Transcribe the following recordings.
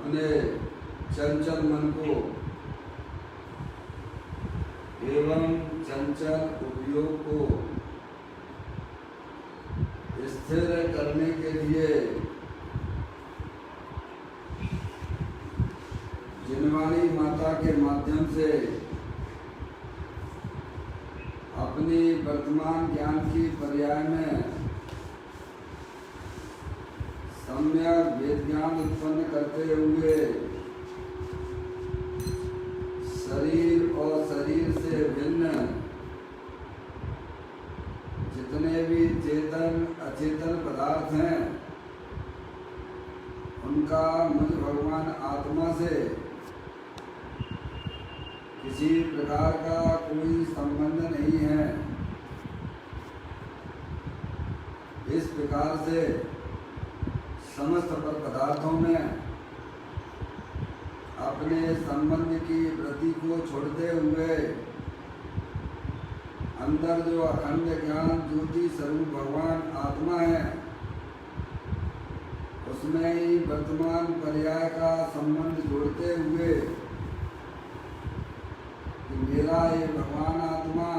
अपने चंचल मन को एवं चंचल उपयोग को स्थिर करने के लिए जिनवाणी माता के माध्यम से अपनी वर्तमान ज्ञान की पर्याय में सम्यक वेद ज्ञान उत्पन्न करते हुए शरीर और शरीर से भिन्न जितने भी चेतन अचेतन पदार्थ हैं उनका मुझ भगवान आत्मा से किसी प्रकार का कोई संबंध नहीं है। इस प्रकार से समस्त पदार्थों में अपने संबंध की वृत्ति को छोड़ते हुए अंदर जो अखंड ज्ञान ज्योति स्वरूप भगवान आत्मा है उसमें ही वर्तमान पर्याय का संबंध जोड़ते हुए कि मेरा ये भगवान आत्मा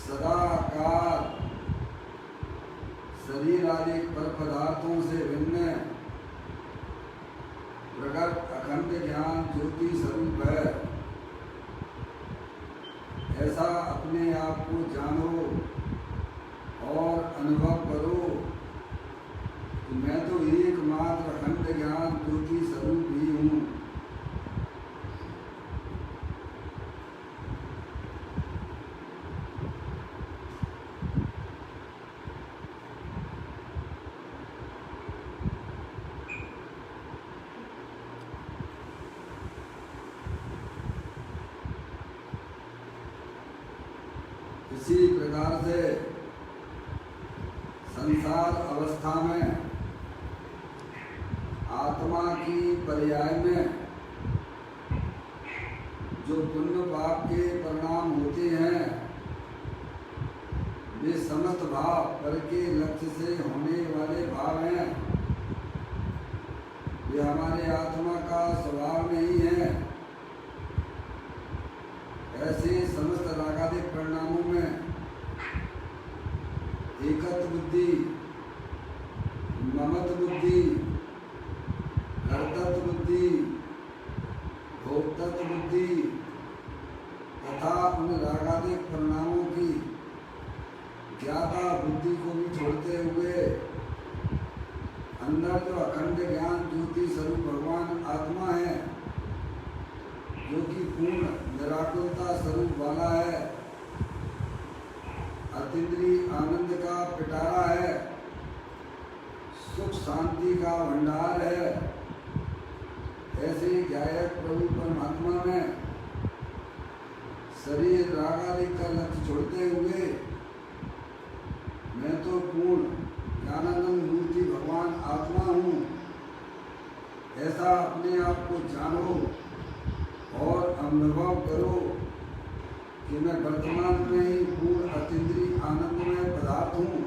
सदाकाल शरीर आदि पर पदार्थों से भिन्न प्रकट अखंड ज्ञान ज्योति स्वरूप है। ऐसा अपने आप को जानो और अनुभव करो कि मैं तो एकमात्र अखंड ज्ञान ज्योति स्वरूप ही हूँ। इसी प्रकार से संसार अवस्था में आत्मा की पर्याय में जो पुण्य पाप के परिणाम होते हैं वे समस्त भाव पर के लक्ष्य से होने वाले भाव हैं। ये हमारे आत्मा का स्वभाव नहीं है। ऐसे समस्त रागादिक परिणामों में एकत्व बुद्धि, ममत बुद्धि, कर्तृत्व बुद्धि, भोक्तृत्व बुद्धि तथा उन रागादिक परिणामों की ज्ञाता बुद्धि को भी छोड़ते हुए अंदर जो अखंड ज्ञान ज्योति स्वरूप भगवान आत्मा है जो कि पूर्ण निराकुलता स्वरूप वाला है, अतीन्द्रिय आनंद का पिटारा है, सुख शांति का भंडार है। ऐसे गायक प्रभु परमात्मा में शरीर रागादिक का लक्ष्य छोड़ते हुए मैं तो पूर्ण ज्ञानानंद मूर्ति भगवान आत्मा हूँ। ऐसा अपने आप को जानो और अनुभव करो कि मैं वर्तमान में ही पूर्ण अतीन्द्रिय आनंदमय पदार्थ हूँ।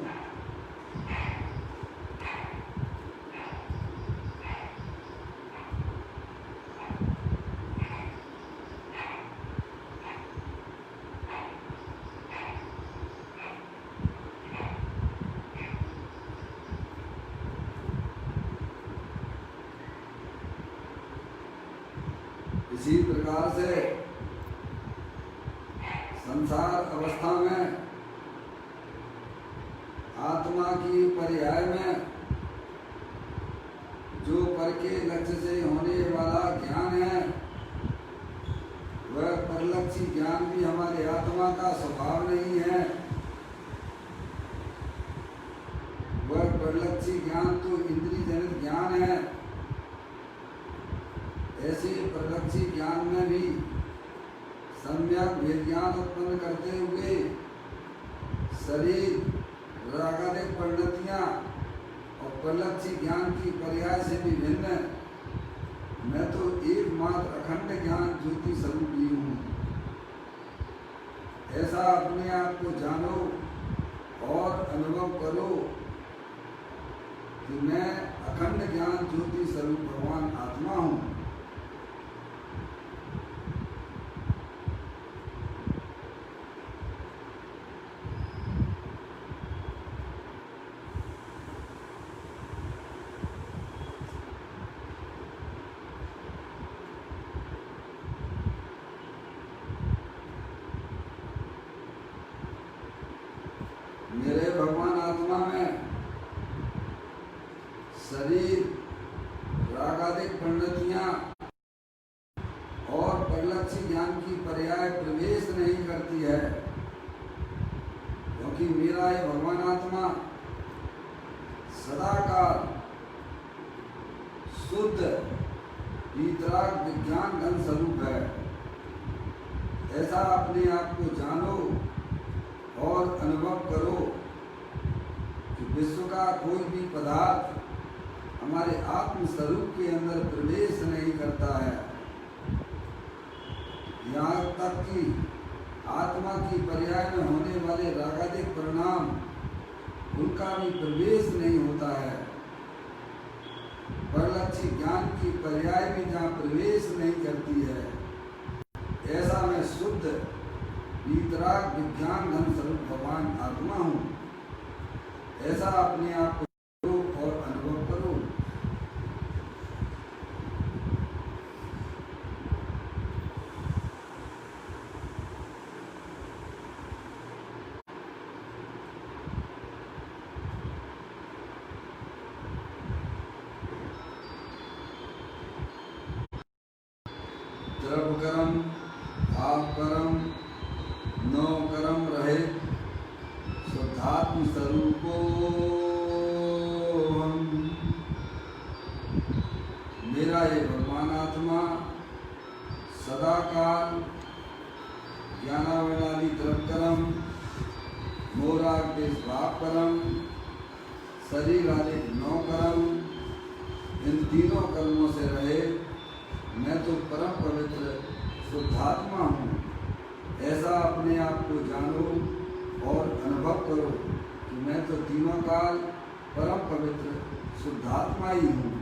इसी प्रकार से संसार अवस्था में आत्मा की पर्याय में जो पर के लक्ष्य से होने वाला ज्ञान है वह परलक्षी ज्ञान भी हमारे आत्मा का स्वभाव नहीं है। वह परलक्षी ज्ञान तो इंद्रिय जनित ज्ञान है। ऐसे परलक्षी ज्ञान में भी सम्यक वेद ज्ञान उत्पन्न करते हुए शरीर रागादिक परिणतियाँ और परलक्षी ज्ञान की पर्याय से भी भिन्न मैं तो एकमात्र अखंड ज्ञान ज्योति स्वरूप ही हूँ। ऐसा अपने आप को जानो और अनुभव करो कि मैं अखंड ज्ञान ज्योति स्वरूप भगवान आत्मा हूँ। मेरे भगवान आत्मा में शरीर, रागादिक परिणतियां और परिलक्षित ज्ञान की पर्याय प्रवेश नहीं करती है, क्योंकि मेरा ये भगवान आत्मा सदाकाल शुद्ध वीतराग विज्ञान घन स्वरूप है। ऐसा अपने आप को जानो और अनुभव करो कि विश्व का कोई भी पदार्थ हमारे आत्म स्वरूप के अंदर प्रवेश नहीं करता है। यहाँ तक कि आत्मा की पर्याय में होने वाले रागादिक परिणाम, उनका भी प्रवेश नहीं होता है। परिलक्षित ज्ञान की पर्याय भी जहाँ प्रवेश नहीं करती है, ऐसा मैं शुद्ध वीतराग विज्ञान घन स्वरूप भगवान आत्मा हूँ। ऐसा अपने आप को करो और अनुभव करो। द्रव कर्म, आप कर्म, नौ कर्म रहे शुद्धात्म स्वरूपो हम। मेरा ये भगवान आत्मा सदाकाल ज्ञानावनादि द्रव कर्म, मोराग देश भाव कर्म, शरीर आदि नौ कर्म, इन तीनों कर्मों से रहे। मैं तो परम पवित्र शुद्धात्मा हूँ। ऐसा अपने आप को जानो और अनुभव करो कि मैं तो तीनों काल परम पवित्र शुद्धात्मा ही हूँ।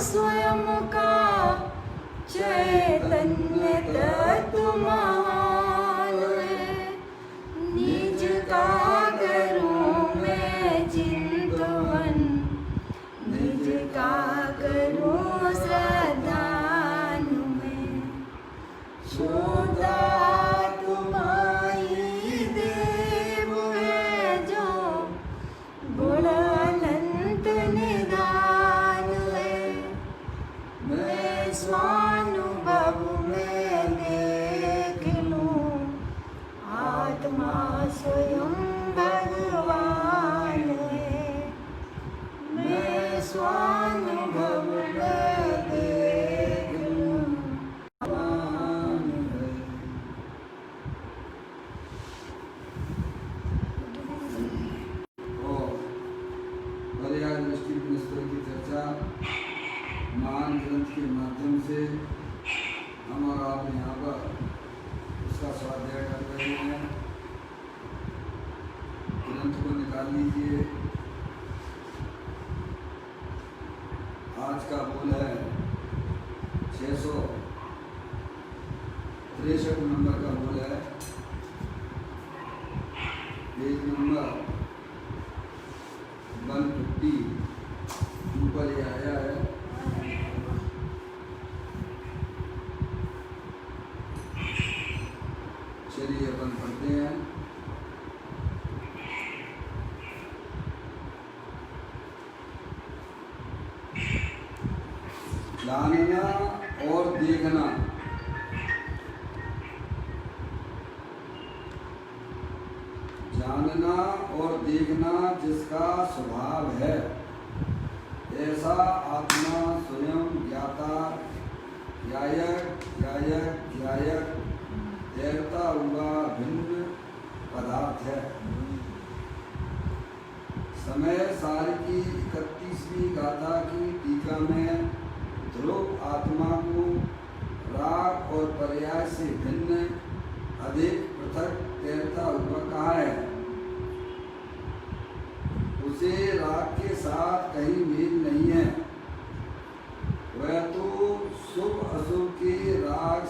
स्वयं का चैतन्य तत्व महान है। निज का करूं मैं चिंतन, निज का करूं श्रद्धानु में। शुद्धात्मा ही देव है जो गुण अनंत निदान है। मैं स्वानुभव में देख लूं, आत्मा स्वयं भगवान है। मैं स्वानुभव में देख लूं, भगवान है। पर्याय दृष्टि पुस्तक की चर्चा महान ग्रंथ के माध्यम से हम और आप यहाँ पर उसका स्वाध्याय कर रहे हैं। ग्रंथ को निकाल लीजिए। आज का बोल है 663 नंबर का बोल है। पेज नंबर 150 ऊपर ये आया है। चलिए अपन पढ़ते हैं। जानना और देखना, जानना और देखना जिसका स्वभाव है, ऐसा आत्मा स्वयं ज्ञाता ज्ञायक ज्ञायक ज्ञायक तैरता हुआ भिन्न पदार्थ है। समय सार की 31वीं गाथा की टीका में ध्रुव आत्मा को राग और पर्याय से भिन्न अधिक पृथक तैरता हुआ कहा है। उसे राग के साथ कहीं मेल नहीं है। वह तो शुभ अशुभ के राग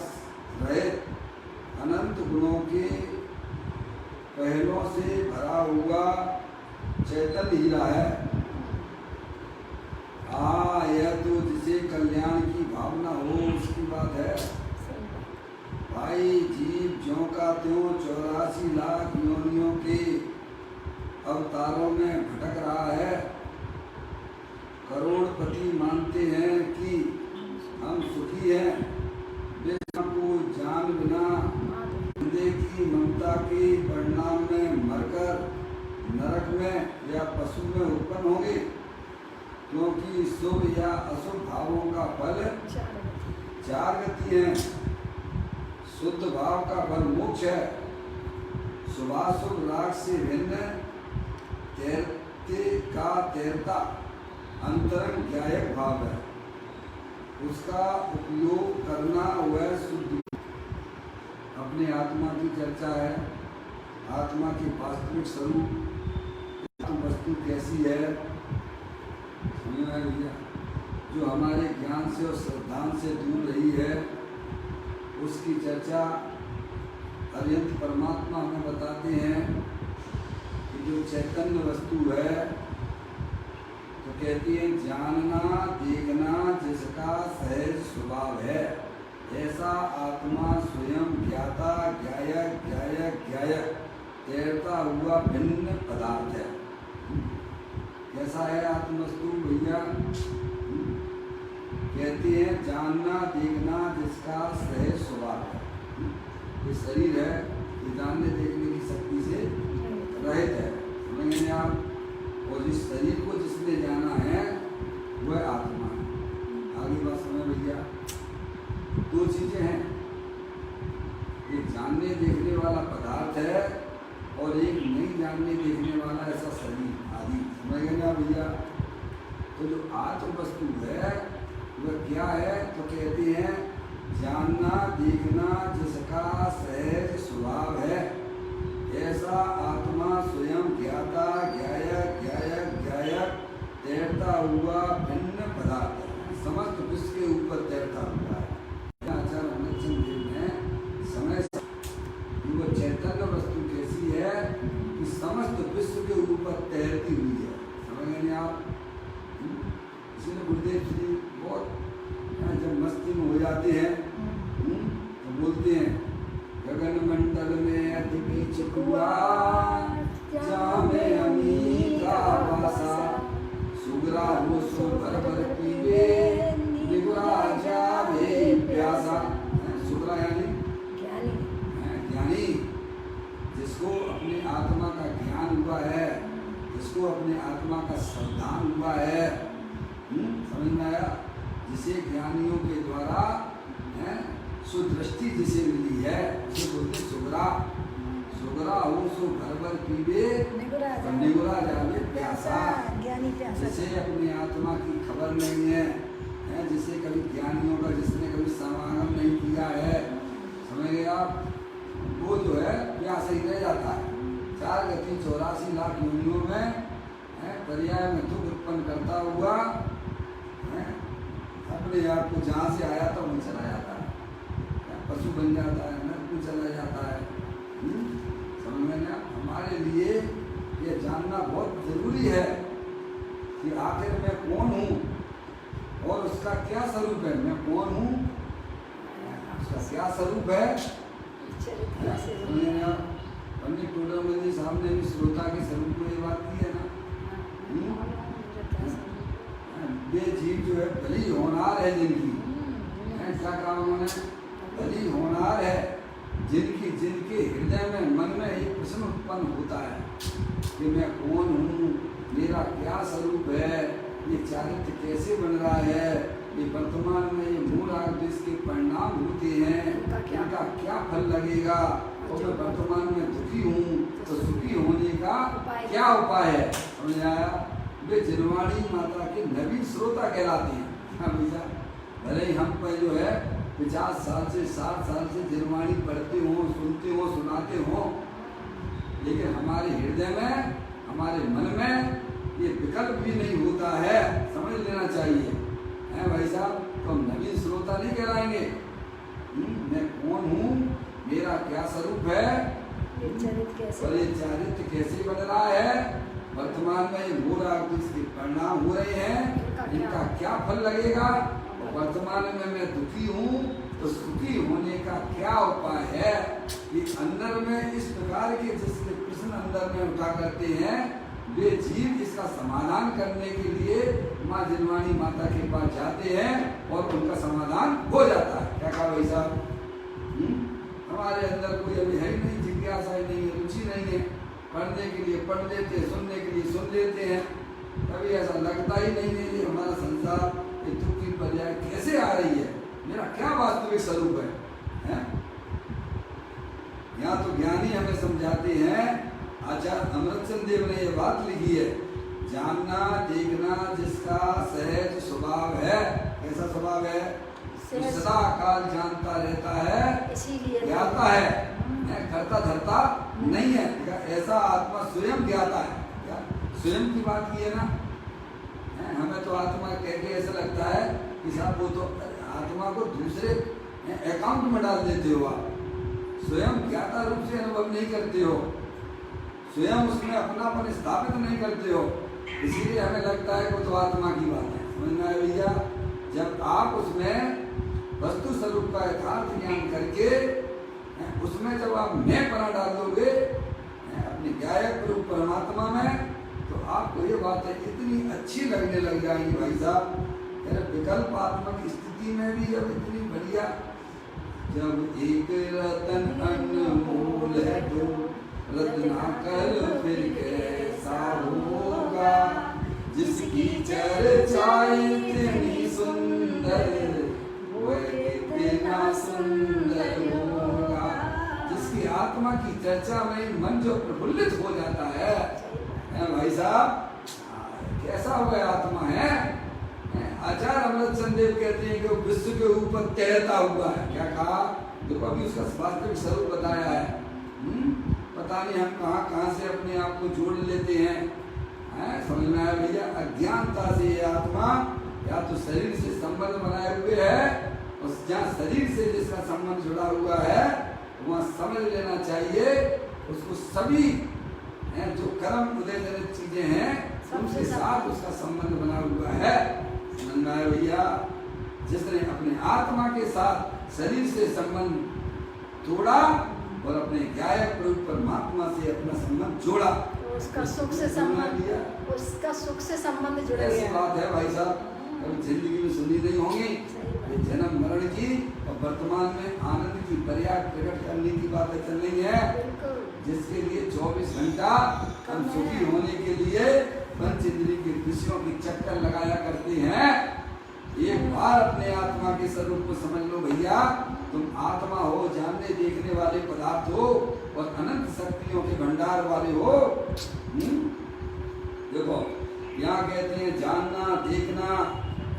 रहित अनंत गुणों के पहलों से भरा हुआ चैतन्य हीरा है। यह तो जिसे कल्याण की भावना हो उसकी बात है। भाई जीव ज्यों का त्यों 84 लाख योनियों के अवतारों में भटक रहा है। करोड़पति मानते हैं कि हम सुखी हैं। वे को जान बिना बंदे की ममता के परिणाम में मरकर नरक में या पशु में उत्पन्न होंगे, क्योंकि शुभ या अशुभ भावों का फल 4 गति है। शुद्ध भाव का फल मोक्ष है। शुभाशुभ राग से भिन्न तैरते का तैरता अंतरंग ज्ञायक भाव है। उसका उपयोग करना वह शुद्ध। अपने आत्मा की चर्चा है। आत्मा की वास्तविक स्वरूप वस्तु कैसी है, समझ में भैया? जो हमारे ज्ञान से और श्रद्धांत से दूर रही है, उसकी चर्चा अरिहंत परमात्मा हमें बताते हैं कि जो चैतन्य वस्तु है, तो कहती है जानना देखना जिसका सहज स्वभाव है, ऐसा आत्मा स्वयं ज्ञाता ज्ञायक ज्ञायक ज्ञायक तैरता हुआ भिन्न पदार्थ है। कैसा है आत्मवस्तु भैया? कहते हैं जानना देखना जिसका सहज स्वभाव है। ये शरीर है, ये जानने देखने की शक्ति से रहित है, समझेंगे आप? और इस शरीर को जिसने जाना है वह आत्मा है। आगे बात समझ भैया? 2 चीजें हैं, एक जानने देखने वाला पदार्थ है और एक नहीं जानने देखने वाला ऐसा शरीर आदि, समझ गए ना भैया? तो जो आत्म वस्तु है वह क्या है? तो कहते हैं जानना देखना जिसका सहज स्वभाव है, ऐसा आत्मा स्वयं ज्ञाता ज्ञायक ज्ञायक ज्ञायक तैरता हुआ भिन्न पदार्थ है। समस्त विश्व के ऊपर तैरता हुआ है। आचार्य अनंतचंद देव ने समय वो चैतन्य वस्तु कैसी है कि समस्त विश्व के ऊपर तैरती हुई है, समझ गए आप? इसलिए गुरुदेव जी बहुत जब मस्ती में हो जाते हैं तो बोलते हैं गगन मंडल में अति बीच हुआ जामे अमी का वासा, सुगरा हो सो भर भर पीवे निगुरा जावे प्यासा। सुगरा यानी ज्ञानी, जिसको अपने आत्मा का ज्ञान हुआ है, जिसको अपने आत्मा का श्रद्धान हुआ है, समझ में आया? जिसे ज्ञानियों के द्वारा सुदृष्टि जिसे मिली है उसे बोलते सुगरा। सुगरा हो सो भर भर पीवे निगुरा जावे प्यासा। जिसे अपनी आत्मा की खबर नहीं है, जिसे कभी ज्ञानियों का जिसने कभी समागम नहीं किया है, समझ गए आप? वो जो है प्यासा ही रह जाता है। 4 गति 84 लाख योनियों में पर्याय में दुख उत्पन्न करता हुआ अपने आप को जहाँ से आया था वहीं चला जाता है, पशु बन जाता है, नरक में चला जाता है। समझ में ना? हमारे लिए ये जानना बहुत जरूरी है कि आखिर मैं कौन हूँ और उसका क्या स्वरूप है। मैं कौन हूँ, उसका क्या स्वरूप है। पंडित टोडरमल जी साहब ने भी श्रोता के स्वरूप को ये बात की है ना। वे जीव जो है भली होनहार है जिनकी, क्या कहा उन्होंने? बलि होनार है जिनके हृदय में मन में एक प्रश्न उत्पन्न होता है कि मैं कौन हूँ, मेरा क्या स्वरूप है, ये चारित्र कैसे बन रहा है, ये वर्तमान में ये मूल आग जिसके परिणाम होते हैं इनका क्या फल लगेगा, और मैं वर्तमान में दुखी हूँ तो सुखी होने का क्या उपाय है। समझ आया? वे जिनवाणी माता के नवीन श्रोता कहलाते हैं। हाँ भैया, भले ही हम पर जो है 50 साल से 60 साल से जिनवाणी पढ़ते हो, सुनते हो, सुनाते हो, लेकिन हमारे हृदय में, हमारे मन में ये विकल्प भी नहीं होता है। समझ लेना चाहिए है भाई साहब। तो हम नवीन श्रोता नहीं कहलाएंगे। मैं कौन हूँ, मेरा क्या स्वरूप है, और ये चारित्र कैसे बन रहा है, वर्तमान में ये मूल आग जिसके परिणाम हो रहे हैं इनका क्या फल लगेगा, और वर्तमान में मैं दुखी हूँ तो सुखी होने का क्या उपाय है। ये अंदर में इस प्रकार के जिसके प्रश्न अंदर में उठा करते हैं, वे जीव इसका समाधान करने के लिए माँ जिनवाणी माता के पास जाते हैं और उनका समाधान हो जाता है। क्या कहा भाई साहब? हमारे अंदर कोई अभी है ही नहीं, जिज्ञासा ही नहीं है, रुचि नहीं है, पढ़ने के लिए पढ़ लेते हैं, सुनने के लिए सुन लेते हैं, कभी ऐसा लगता ही नहीं है कि हमारा संसार ये दुख की पर्याय कैसे आ रही है, मेरा क्या वास्तविक स्वरूप है? यहाँ तो ज्ञानी हमें समझाते हैं, आचार्य अमृतचंद देव ने ये बात लिखी है, जानना देखना जिसका सहज स्वभाव है। कैसा स्वभाव है? सदा काल जानता रहता है, इसीलिए ज्ञाता है, करता धरता नहीं है। ऐसा आत्मा स्वयं ज्ञाता है। क्या स्वयं की बात की है ना? हमें तो आत्मा कह के ऐसा लगता है कि साहब वो तो आत्मा को दूसरे अकाउंट में डाल देते हो आप, स्वयं ज्ञाता रूप से अनुभव नहीं करते हो, स्वयं उसमें अपनापन स्थापित नहीं करते हो, इसीलिए हमें लगता है वो तो आत्मा की बात है। समझ में आया भैया? जब आप उसमें वस्तु स्वरूप का यथार्थ ज्ञान करके उसमें जब आप मैं पना डाल दोगे अपने गायक रूप परमात्मा में, तो आपको ये बातें इतनी अच्छी लगने लग जाएंगी भाई साहब। विकल्पात्मक स्थिति में भी जब इतनी बढ़िया, जब एक रतन अनमोल है तो रत्नाकर फिर कैसा होगा, जिसकी चर्चा इतनी सुंदर वह कितना सुंदर होगा। जिसकी आत्मा की चर्चा में मन जो प्रफुल्लित हो जाता है भाई साहब, कैसा हुआ आत्मा है। आचार्य अमृतचंद देव कहते हैं कि वो विश्व के ऊपर तैरता हुआ है। क्या कहा? देखो अभी उसका वास्तविक स्वरूप बताया है। पता नहीं हम कहाँ कहाँ से अपने आप को जोड़ लेते हैं। समझ में आया भैया? अज्ञानता से ये आत्मा या तो शरीर से संबंध बनाए हुए है, और जहाँ शरीर से जिसका संबंध जुड़ा हुआ है वहाँ समझ लेना चाहिए उसको सभी जो कर्म उदय जनित चीजें हैं उनके साथ उसका संबंध बना हुआ है। समझ में आया भैया? जिसने अपने आत्मा के साथ शरीर से संबंध तोड़ा और अपने गायक रूप परमात्मा से अपना संबंध जोड़ा, उसका सुख से संबंध जुड़ गया। ऐसी बात है भाई साहब, कभी जिंदगी में सुनी नहीं होंगी। ये जन्म मरण की और वर्तमान में आनंद की पर्याय प्रकट करने की बातें चल रही है, जिसके लिए 24 घंटा हम सुखी होने के लिए पंच इंद्रिय के विषयों की चक्कर लगाया करते हैं। एक बार अपने आत्मा के स्वरूप को समझ लो भैया, तुम आत्मा हो, जानने देखने वाले पदार्थ हो और अनंत शक्तियों के भंडार वाले हो। देखो यहाँ कहते हैं जानना देखना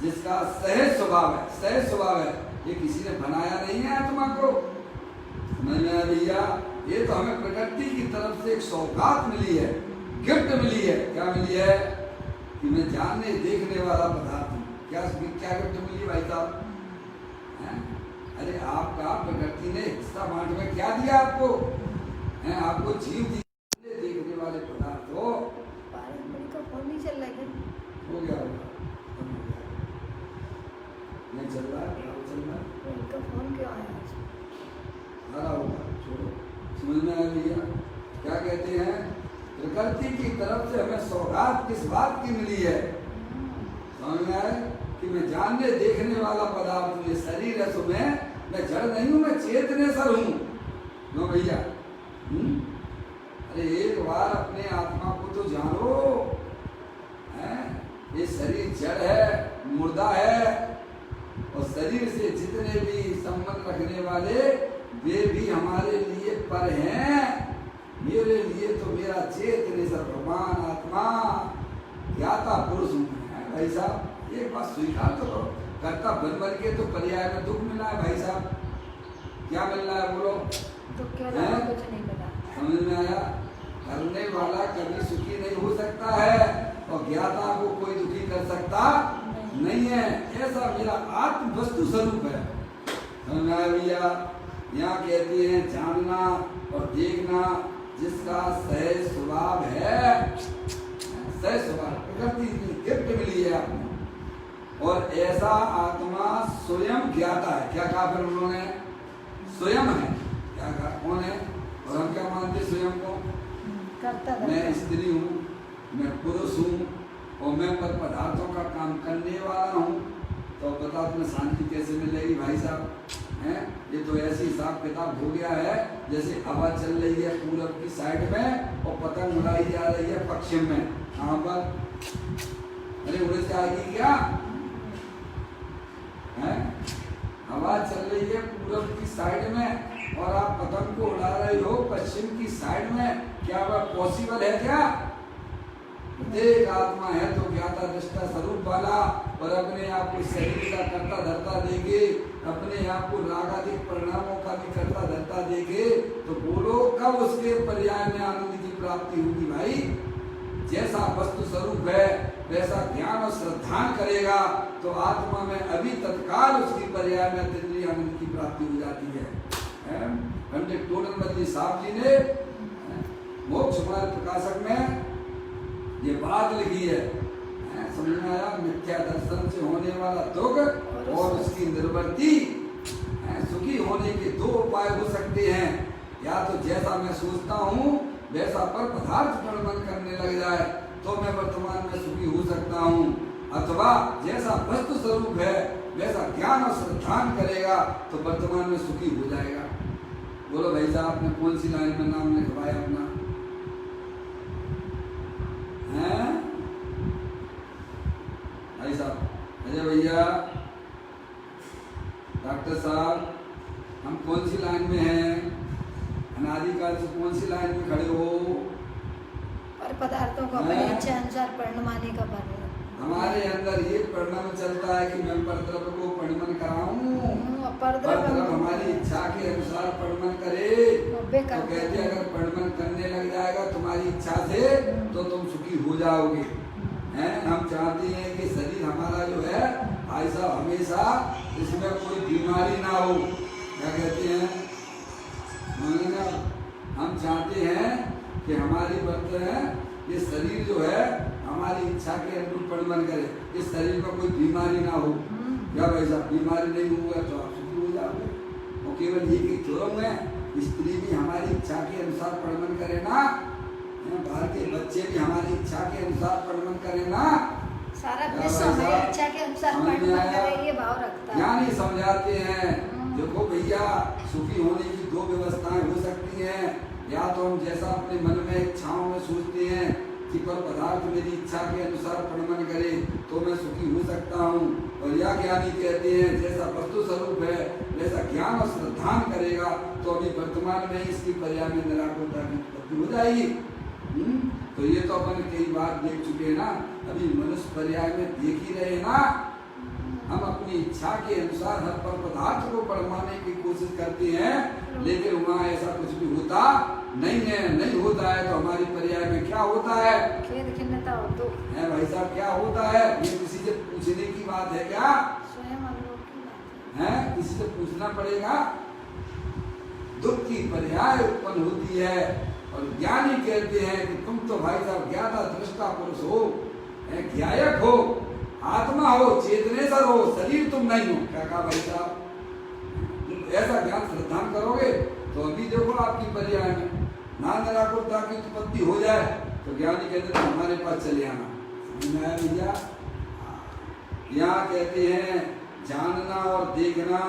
जिसका सहज स्वभाव है। सहज स्वभाव है, ये किसी ने बनाया नहीं है आत्मा को। समझ में आया भैया? ये तो हमें प्रकृति की तरफ से एक सौगात मिली है, गिफ्ट मिली है। क्या मिली है? कि मैं जानने देखने वाला पदार्थ हूँ। क्या गिफ्ट मिली भाई साहब? अरे आपका प्रकृति ने हिस्सा बांट में क्या दिया आपको? आपको जीव देखने वाले पदार्थ हो। फोन नहीं चल रहा है? हो गया नहीं चल रहा है? चल रहा है? इनका फोन क्यों आया? आ रहा होगा, छोड़ो। समझ में आया भैया? क्या कहते हैं? प्रकृति की तरफ से हमें सौगात किस बात की मिली है? समझ में आए? कि मैं जानने देखने वाला पदार्थ हूँ, ये शरीर है, तो मैं जड़ नहीं हूँ, मैं चेतनेश्वर हूँ। नो भैया, अरे एक बार अपने आत्मा को तो जानो, हैं? ये शरीर जड़ है, मुर्दा है, और शरीर से जितने भी संबंध रखने वाले वे भी हमारे लिए पर हैं। मेरे लिए तो मेरा चेतनेश्वर भगवान आत्मा ज्ञाता पुरुष हूँ भाई साहब। एक बात स्वीकार तो करो, कर्ता बन के तो पर्याय में दुख मिला है भाई साहब। क्या मिल रहा है बोलो? दुख के अलावा कुछ नहीं मिला। समझ में आया? करने वाला कभी सुखी नहीं हो सकता है, और ज्ञाता को कोई दुखी कर सकता नहीं है। ऐसा मेरा आत्म वस्तु स्वरूप है। समझ में आया भैया? यहाँ कहते हैं जानना और देखना जिसका सहज स्वभाव है, सहज स्वभाव प्रकृति की गिफ्ट मिली है आपको, और ऐसा आत्मा स्वयं ज्ञाता है। क्या कहा फिर उन्होंने? स्वयं है। क्या कहा? कौन है? और हम क्या मानते स्वयं को? मैं स्त्री हूँ, मैं पुरुष हूँ, और मैं पर पदार्थों का काम करने वाला हूँ। तो बता तुम्हें शांति कैसे मिलेगी भाई साहब? हैं? ये तो ऐसी हिसाब किताब हो गया है जैसे हवा चल रही है पूरब की साइड में और पतंग उड़ाई जा रही है पश्चिम में। कहाँ पर? अरे उड़ जाएगी क्या? हैं? हवा चल रही है पूरब की साइड में और आप पतंग को उड़ा रहे हो पश्चिम की साइड में। क्या वह पॉसिबल है क्या? एक आत्मा है तो ज्ञाता दृष्टा स्वरूप वाला, और अपने आप को शरीर का कर्ता धर्ता देके, अपने आप को रागादिक परिणामों का भी कर्ता धर्ता देके, तो बोलो कब उसके पर्याय में आनंद की प्राप्ति होगी भाई? जैसा वस्तु स्वरूप है वैसा ज्ञान और श्रद्धा करेगा तो आत्मा में अभी तत्काल उसकी पर्याय में अतीन्द्रिय आनंद की प्राप्ति हो जाती है। पंडित टोडर मल्ली साहब जी ने मोक्ष मार्ग प्रकाशक में ये बात लिखी है। समझ में आया? मिथ्या दर्शन से होने वाला दुख और उसकी निर्वृत्ति, सुखी होने के दो उपाय हो सकते हैं। या तो जैसा मैं सोचता हूँ वैसा पर पदार्थ परिणमन करने लग जाए तो मैं वर्तमान में सुखी हो सकता हूँ, अथवा जैसा वस्तु स्वरूप है वैसा ज्ञान और श्रद्धा करेगा तो वर्तमान में सुखी हो जाएगा। बोलो भाई साहब, आपने कौन सी लाइन में नाम लिखवाया अपना? हैं भाई साहब? अजय भैया, डॉक्टर साहब, हम कौन सी लाइन में हैं? अनादिकाल से कौन सी लाइन में खड़े हो? और पदार्थों को अपने इच्छा अनुसार परिणमाने का वर्णन। हमारे अंदर ये परिणाम चलता है कि मैं परद्रव्य को परिणमन कराऊं, परद्रव्य हमारी इच्छा के अनुसार परिणमन करे। तो कहते हैं अगर परिणमन करने लग जाएगा तुम्हारी इच्छा से तो तुम सुखी हो जाओगे। हैं? हम चाहते हैं कि शरीर हमारा जो है भाई साहब हमेशा इसमें कोई बीमारी ना हो। क्या कहते हैं? हम चाहते हैं कि हमारी वर्त है ये शरीर जो है हमारी इच्छा के अनुरूप परिणमन करे, इस शरीर में कोई बीमारी ना हो। क्या भाई साहब? बीमारी नहीं होगा तो आप सुखी हो जाओगे। और केवल ये कि जोरम है स्त्री भी हमारी इच्छा के अनुसार परिणमन करे ना, बाहर के बच्चे भी हमारी इच्छा के अनुसार परिणमन करे ना, सारा विश्व हमारी इच्छा के अनुसार परिणमन करे, ये भाव रखता है। ज्ञानी समझाते हैं देखो भैया, सुखी होने की दो व्यवस्थाएं हो सकती हैं। या तो हम जैसा अपने मन में इच्छाओं में सोचते हैं कि पर पदार्थ मेरी इच्छा के अनुसार परिणमन करे तो मैं सुखी हो सकता हूँ, और या ज्ञानी कहते हैं जैसा वस्तु स्वरूप है वैसा ज्ञान और श्रद्धा करेगा तो अभी वर्तमान में इसकी पर्याय में निराकुरता की उत्पत्ति हो जाएगी। तो ये तो अपन कई बार देख चुके हैं ना, अभी मनुष्य पर्याय में देख ही रहे ना। हम अपनी इच्छा के अनुसार हर पर पदार्थ को बढ़वाने की कोशिश करते हैं, लेकिन वहाँ ऐसा कुछ भी होता नहीं है। नहीं होता है तो हमारी पर्याय में क्या होता है? खेद खिन्नता हो तो है भाई साहब, क्या होता है? ये किसी से पूछने की बात है क्या? स्वयं अनुभव की बात है, किसी से पूछना पड़ेगा। दुख की पर्याय उत्पन्न होती है, और ज्ञानी कहते हैं कि तुम तो भाई साहब ज्ञाता दृष्टा पुरुष हो, ज्ञायक हो, आत्मा हो, चेतनेश्वर हो, शरीर तुम नहीं हो। क्या कहा भाई साहब? ऐसा ज्ञान श्रद्धा करोगे तो अभी देखो आपकी पर्याय में ना निराकुरता की उत्पत्ति हो जाए तो ज्ञानी कहते हैं हमारे पास चले आना। समझ में आया भैया? यहाँ कहते हैं जानना और देखना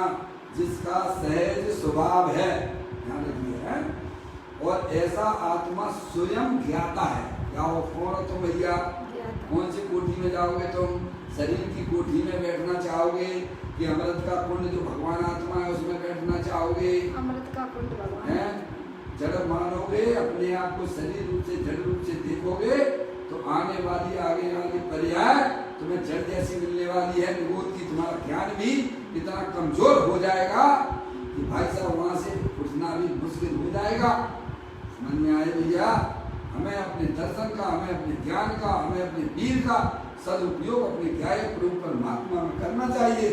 जिसका सहज स्वभाव है, ध्यान रखिए है। और ऐसा आत्मा स्वयं ज्ञाता है। क्या हो, कौन हो तुम भैया? कौन सी कोठी में जाओगे तुम? शरीर की कोठी में बैठना चाहोगे कि अमृत का कुंड जो भगवान आत्मा है उसमें बैठना चाहोगे? अमृत का कुंड भगवान है। जड़ मानोगे, अपने आप को शरीर रूप से जड़ रूप से देखोगे तो आने वाली आगे वाली पर्याय तुम्हें जड़ जैसी मिलने वाली है। निरोध की तुम्हारा ज्ञान भी इतना कमजोर हो जाएगा कि भाई साहब वहां से उठना भी मुश्किल हो जाएगा। समझ में आए भैया? हमें अपने दर्शन का, हमें अपने ज्ञान का, हमें अपने वीर का सदुपयोग अपने ज्ञाय प्रयोग परमात्मा में करना चाहिए।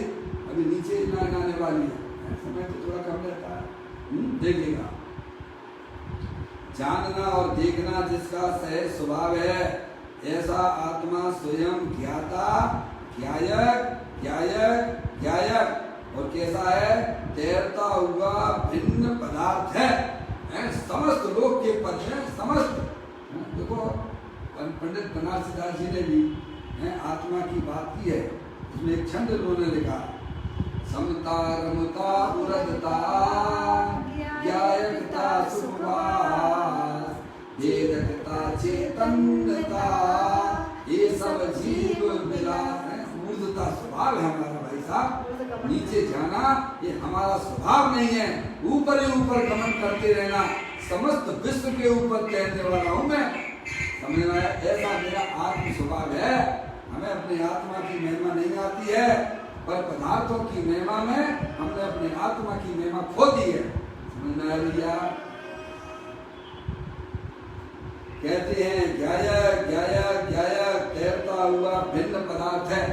अभी नीचे लाइन आने वाली है, समय तो थोड़ा कम रहता है, देखिएगा। जानना और देखना जिसका सहज स्वभाव है, ऐसा आत्मा स्वयं ज्ञाता, ज्ञायक, ज्ञायक, ज्ञायक और कैसा है? तैरता हुआ भिन्न पदार्थ है। समस्त लोक के पद है, समस्त। देखो पंडित बनारसी दास जी ने भी आत्मा की बात की है, उसमें एक छंद उन्होंने लिखा, समता रमता उरदता ज्ञायकता सुखवास वेदकता चेतनता ये सब जीव मिला है। मूर्धता स्वभाव है हमारा भाई साहब, नीचे जाना ये हमारा स्वभाव नहीं है। ऊपर ही ऊपर गमन करते रहना, समस्त विश्व के ऊपर तैरने वाला हूँ मैं। समझ में आया? ऐसा मेरा आत्म स्वभाव है। हमें अपनी आत्मा की महिमा नहीं आती है, पर पदार्थों की महिमा में हमने अपनी आत्मा की महिमा खो दी है। समझ में आया भैया? कहते हैं ज्ञायक, ज्ञायक, ज्ञायक तैरता हुआ भिन्न पदार्थ है।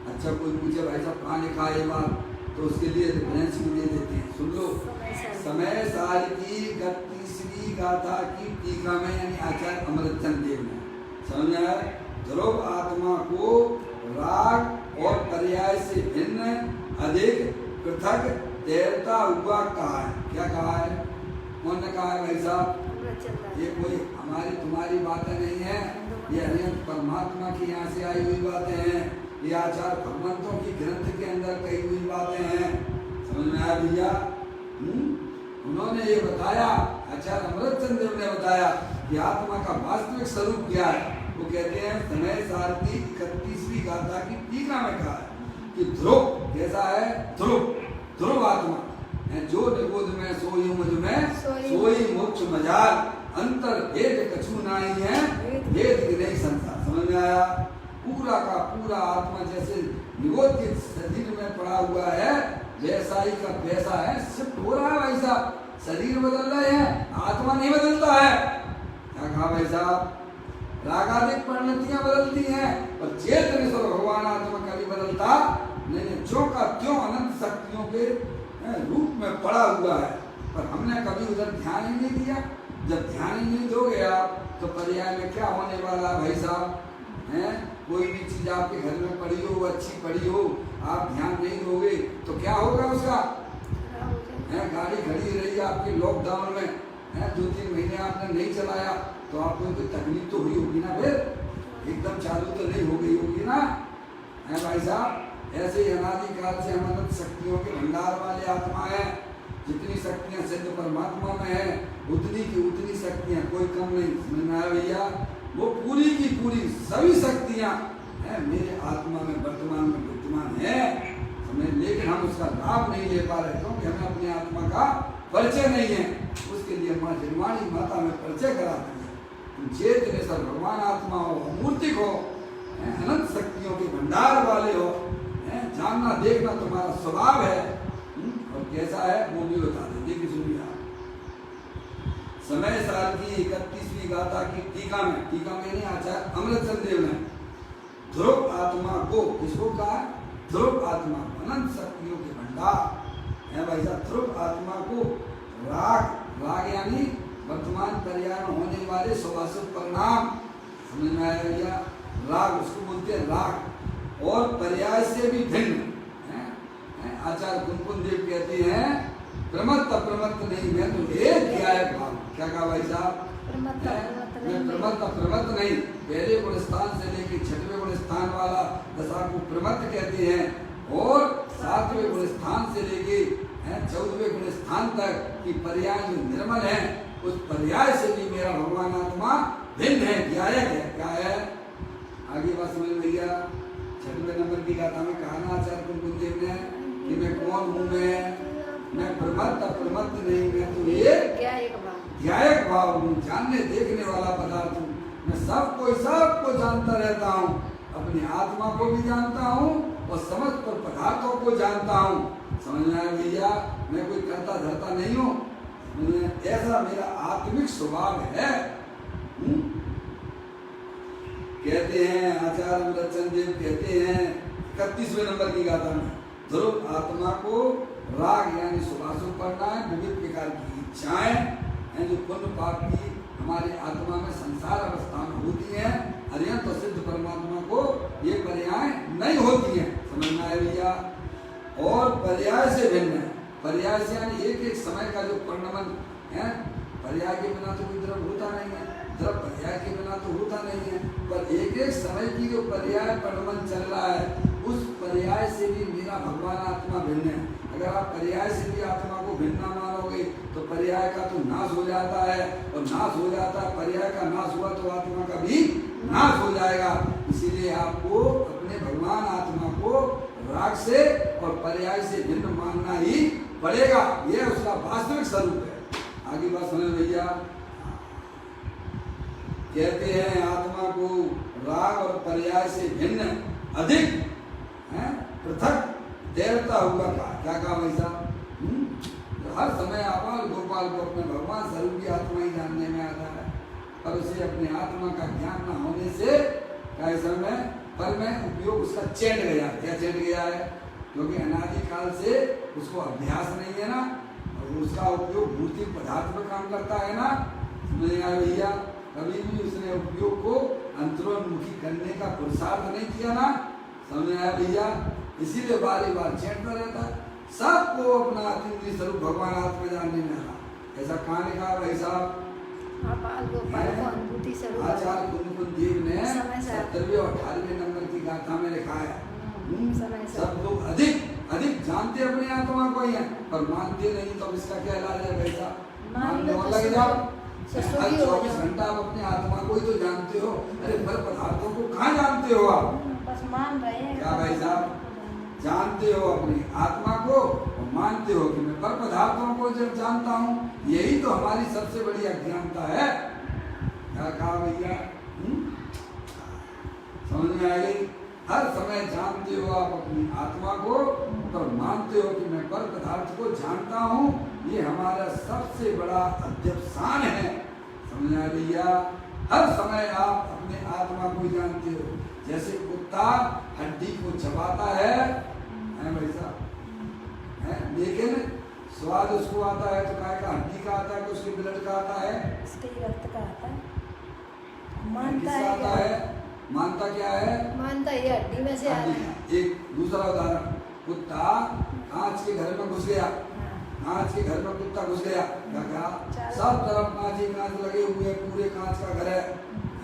अच्छा कोई पूछे भाई साहब कहाँ लिखा है ये बात, तो उसके लिए रेफरेंस भी दे देते हैं, सुन लो। समय सार की 31वीं गाथा की टीका में यानी आचार्य अमृतचंद देव ने समझा ध्रुव आत्मा को राग और पर्याय से भिन्न, अधिक, पृथक तैरता हुआ कहा है। क्या कहा है? कौन ने कहा है भाई साहब? ये कोई हमारी तुम्हारी बातें नहीं है, ये हरियंत परमात्मा की यहाँ से आई हुई बातें हैं, ये आचार्य भगवंतों की ग्रंथ के अंदर कही हुई बातें हैं। समझ में आया भैया? उन्होंने ये बताया, आचार्य अमृतचंद देव ने बताया कि आत्मा का वास्तविक स्वरूप क्या है। वो कहते हैं समय सार की 31वीं गाथा की टीका में कहा है कि ध्रुव कैसा है? ध्रुव, ध्रुव आत्मा जो निबोध में सोई मुझ में सोई मोक्ष मजाल अंतर भेद कछु नहीं है, भेद की नहीं संसार। समझ में आया? पूरा का पूरा आत्मा जैसे निबोध के शरीर में पड़ा हुआ है वैसा ही का वैसा है, शिफ्ट हो रहा है भाई साहब। शरीर बदल रहे हैं, आत्मा नहीं बदलता है। क्या कहा भाई साहब? रागादिक परिणतियां बदलती हैं पर चेतन भगवान आत्मा कभी बदलता नहीं, जो का त्यों अनंत शक्तियों के रूप में पड़ा हुआ है। पर हमने कभी उधर ध्यान ही नहीं दिया। जब ध्यान ही नहीं दोगे आप तो पर्याय में क्या होने वाला है भाई साहब? कोई भी चीज आपके घर में पड़ी हो, अच्छी पड़ी हो, आप ध्यान नहीं दोगे तो क्या होगा उसका? गाड़ी खड़ी रही आपकी लॉकडाउन में 2-3 महीने आपने नहीं चलाया तो आपको कोई तकलीफ तो हुई होगी ना, फिर एकदम चालू तो नहीं हो गई होगी ना, है भाई साहब? ऐसे ही अनादिकाल से हम अनंत शक्तियों के भंडार वाले आत्मा है। जितनी शक्तियां सिद्ध परमात्मा में है उतनी की उतनी शक्तियां, कोई कम नहीं। समझ में आया भैया? वो पूरी की पूरी सभी शक्तियां है मेरे आत्मा में वर्तमान में विद्यमान है। लेकिन हम उसका लाभ नहीं ले पा रहे क्योंकि हमें अपने आत्मा का परिचय नहीं है। उसके लिए माँ निर्वाणी माता में परिचय कराती है। तुम चेतन सर भगवान आत्मा हो, मूर्तिक हो, अनंत शक्तियों के भंडार वाले हो, जानना देखना तुम्हारा स्वभाव है। और कैसा है वो भी बता दे। देखिए सुनिए आप, समय साल की 31वीं गाथा की टीका में नहीं आचार्य अमृतचंद देव ने ध्रुव आत्मा को किसको कहा? ध्रुव आत्मा अनंत शक्तियों के भंडार है भाई साहब। ध्रुव आत्मा को राग यानी वर्तमान पर्याय में होने वाले स्वाभाविक परिणाम, समझ में आया भैया? राग उसको बोलते हैं राग, और पर्याय से भी भिन्न है। आचार्य कुंकुम देव कहते हैं प्रमत्त अप्रमत्त नहीं, मैं तो एक ज्ञायक भाव। क्या कहा भाई साहब? प्रमत्त मैं प्रमत्त नहीं, पहले गुण स्थान से लेकर छठवें गुण स्थान वाला दशा को प्रमत्त कहते हैं, और सातवें गुण स्थान से लेके 14वें गुण स्थान तक की पर्याय जो निर्मल है, उस पर्याय से भी मेरा भगवान आत्मा भिन्न है, ज्ञायक है। क्या है? आगे बात समझ भैया। 6वें नंबर की गाथा में कहा ना आचार्य कुंकुमदेव ने कि मैं कौन हूँ, मैं प्रमत्त नहीं, मैं तो एक ज्ञायक भाव हूँ, जानने देखने वाला पदार्थ हूँ। मैं सबको जानता रहता हूँ, अपनी आत्मा को भी जानता हूँ और समस्त पदार्थों को जानता हूँ। समझ में आया भैया? मैं कोई करता धरता नहीं हूँ, ऐसा मेरा आत्मिक स्वभाव है। कहते हैं आचार्य विरचन देव कहते हैं 31वें नंबर की गाथा में, ध्रुव आत्मा को राग यानी सुभाषु पढ़ना है, विविध प्रकार की इच्छाएं हैं जो पुण्य पाप की हमारी आत्मा में संसार अवस्था में होती हैं, अरिहंत और सिद्ध परमात्मा को ये पर्याय नहीं होती हैं। समझ में आया भैया? और पर्याय से भिन्न है, पर्याय से यानी एक समय का जो परिणमन है, पर्याय के बिना तो कोई द्रव होता नहीं है, द्रव पर्याय के बिना तो होता नहीं है, पर एक समय की जो पर्याय परिणमन चल रहा है, उस पर्याय से भी मेरा भगवान आत्मा भिन्न है। अगर आप पर्याय से भी आत्मा को भिन्न मानोगे तो पर्याय का तो नाश हो जाता है, और नाश हो जाता है, पर्याय का नाश हुआ तो आत्मा का भी नाश हो जाएगा। इसीलिए आपको अपने भगवान आत्मा को राग से और पर्याय से भिन्न मानना ही पड़ेगा, यह उसका वास्तविक स्वरूप है। आगे बात समझ भैया। कहते हैं आत्मा को राग और पर्याय से भिन्न अधिक पृथक देवता हुआ कहा। क्या कहा भाई साहब? हर समय आपाल गोपाल को अपने भगवान स्वरूप की आत्मा ही जानने में आता है, पर उसे अपनी आत्मा का ज्ञान न होने से कैसे में पर में उपयोग उसका चेंट गया। क्या चेंट गया है? क्योंकि अनादिकाल से उसको अभ्यास नहीं है ना, और उसका उपयोग भौतिक पदार्थ में काम करता है ना। नहीं आया भैया? कभी भी उसने उपयोग को अंतरोन्मुखी करने का पुरुषार्थ नहीं किया ना। समझ आया भैया? इसीलिए बारी बार चेंटता रहता है। सबको अपना अतीन्द्रिय स्वरूप भगवान आत्मा जानने में आना। ऐसा कहाँ लिखा है भाई साहब? आचार्य कुंकुमदेव ने 70वें और 18वें नंबर की गाथा में लिखा है। सब लोग अधिक जानते अपने आत्मा को ही है, पर मानते नहीं, तो इसका क्या इलाज है भाई साहब? मान लो लग जाओ। 24 घंटा आप अपने आत्मा को ही तो जानते हो, अरे पर पदार्थों को कहाँ जानते हो आप? बस मान रहे हैं। क्या भाई साहब? जानते हो अपनी आत्मा को और मानते हो कि मैं पर पदार्थों को जब जानता हूँ, यही तो हमारी सबसे बड़ी अज्ञानता है। क्या कहा भैया? समझ में आ गई? हर समय जानते हो आप अपनी आत्मा को, पर मानते हो कि मैं पर पदार्थ को जानता हूँ, ये हमारा सबसे बड़ा अध्यवसान है। समझ में आ भैया? हर समय आप अपने आत्मा को जानते हो। जैसे कुत्ता हड्डी को चबाता है भाई साहब, लेकिन स्वाद उसको आता है तो काय का हड्डी का आता है, तो उसके ब्लड का आता है, उसके रक्त का आता है। आता है। मानता क्या है? मानता ये हड्डी में से आ रहा है। एक दूसरा उदाहरण, कुत्ता कांच के घर में घुस गया, कांच के घर में कुत्ता घुस गया, क्या सब तरफ कांच ही कांच लगे हुए, पूरे कांच का घर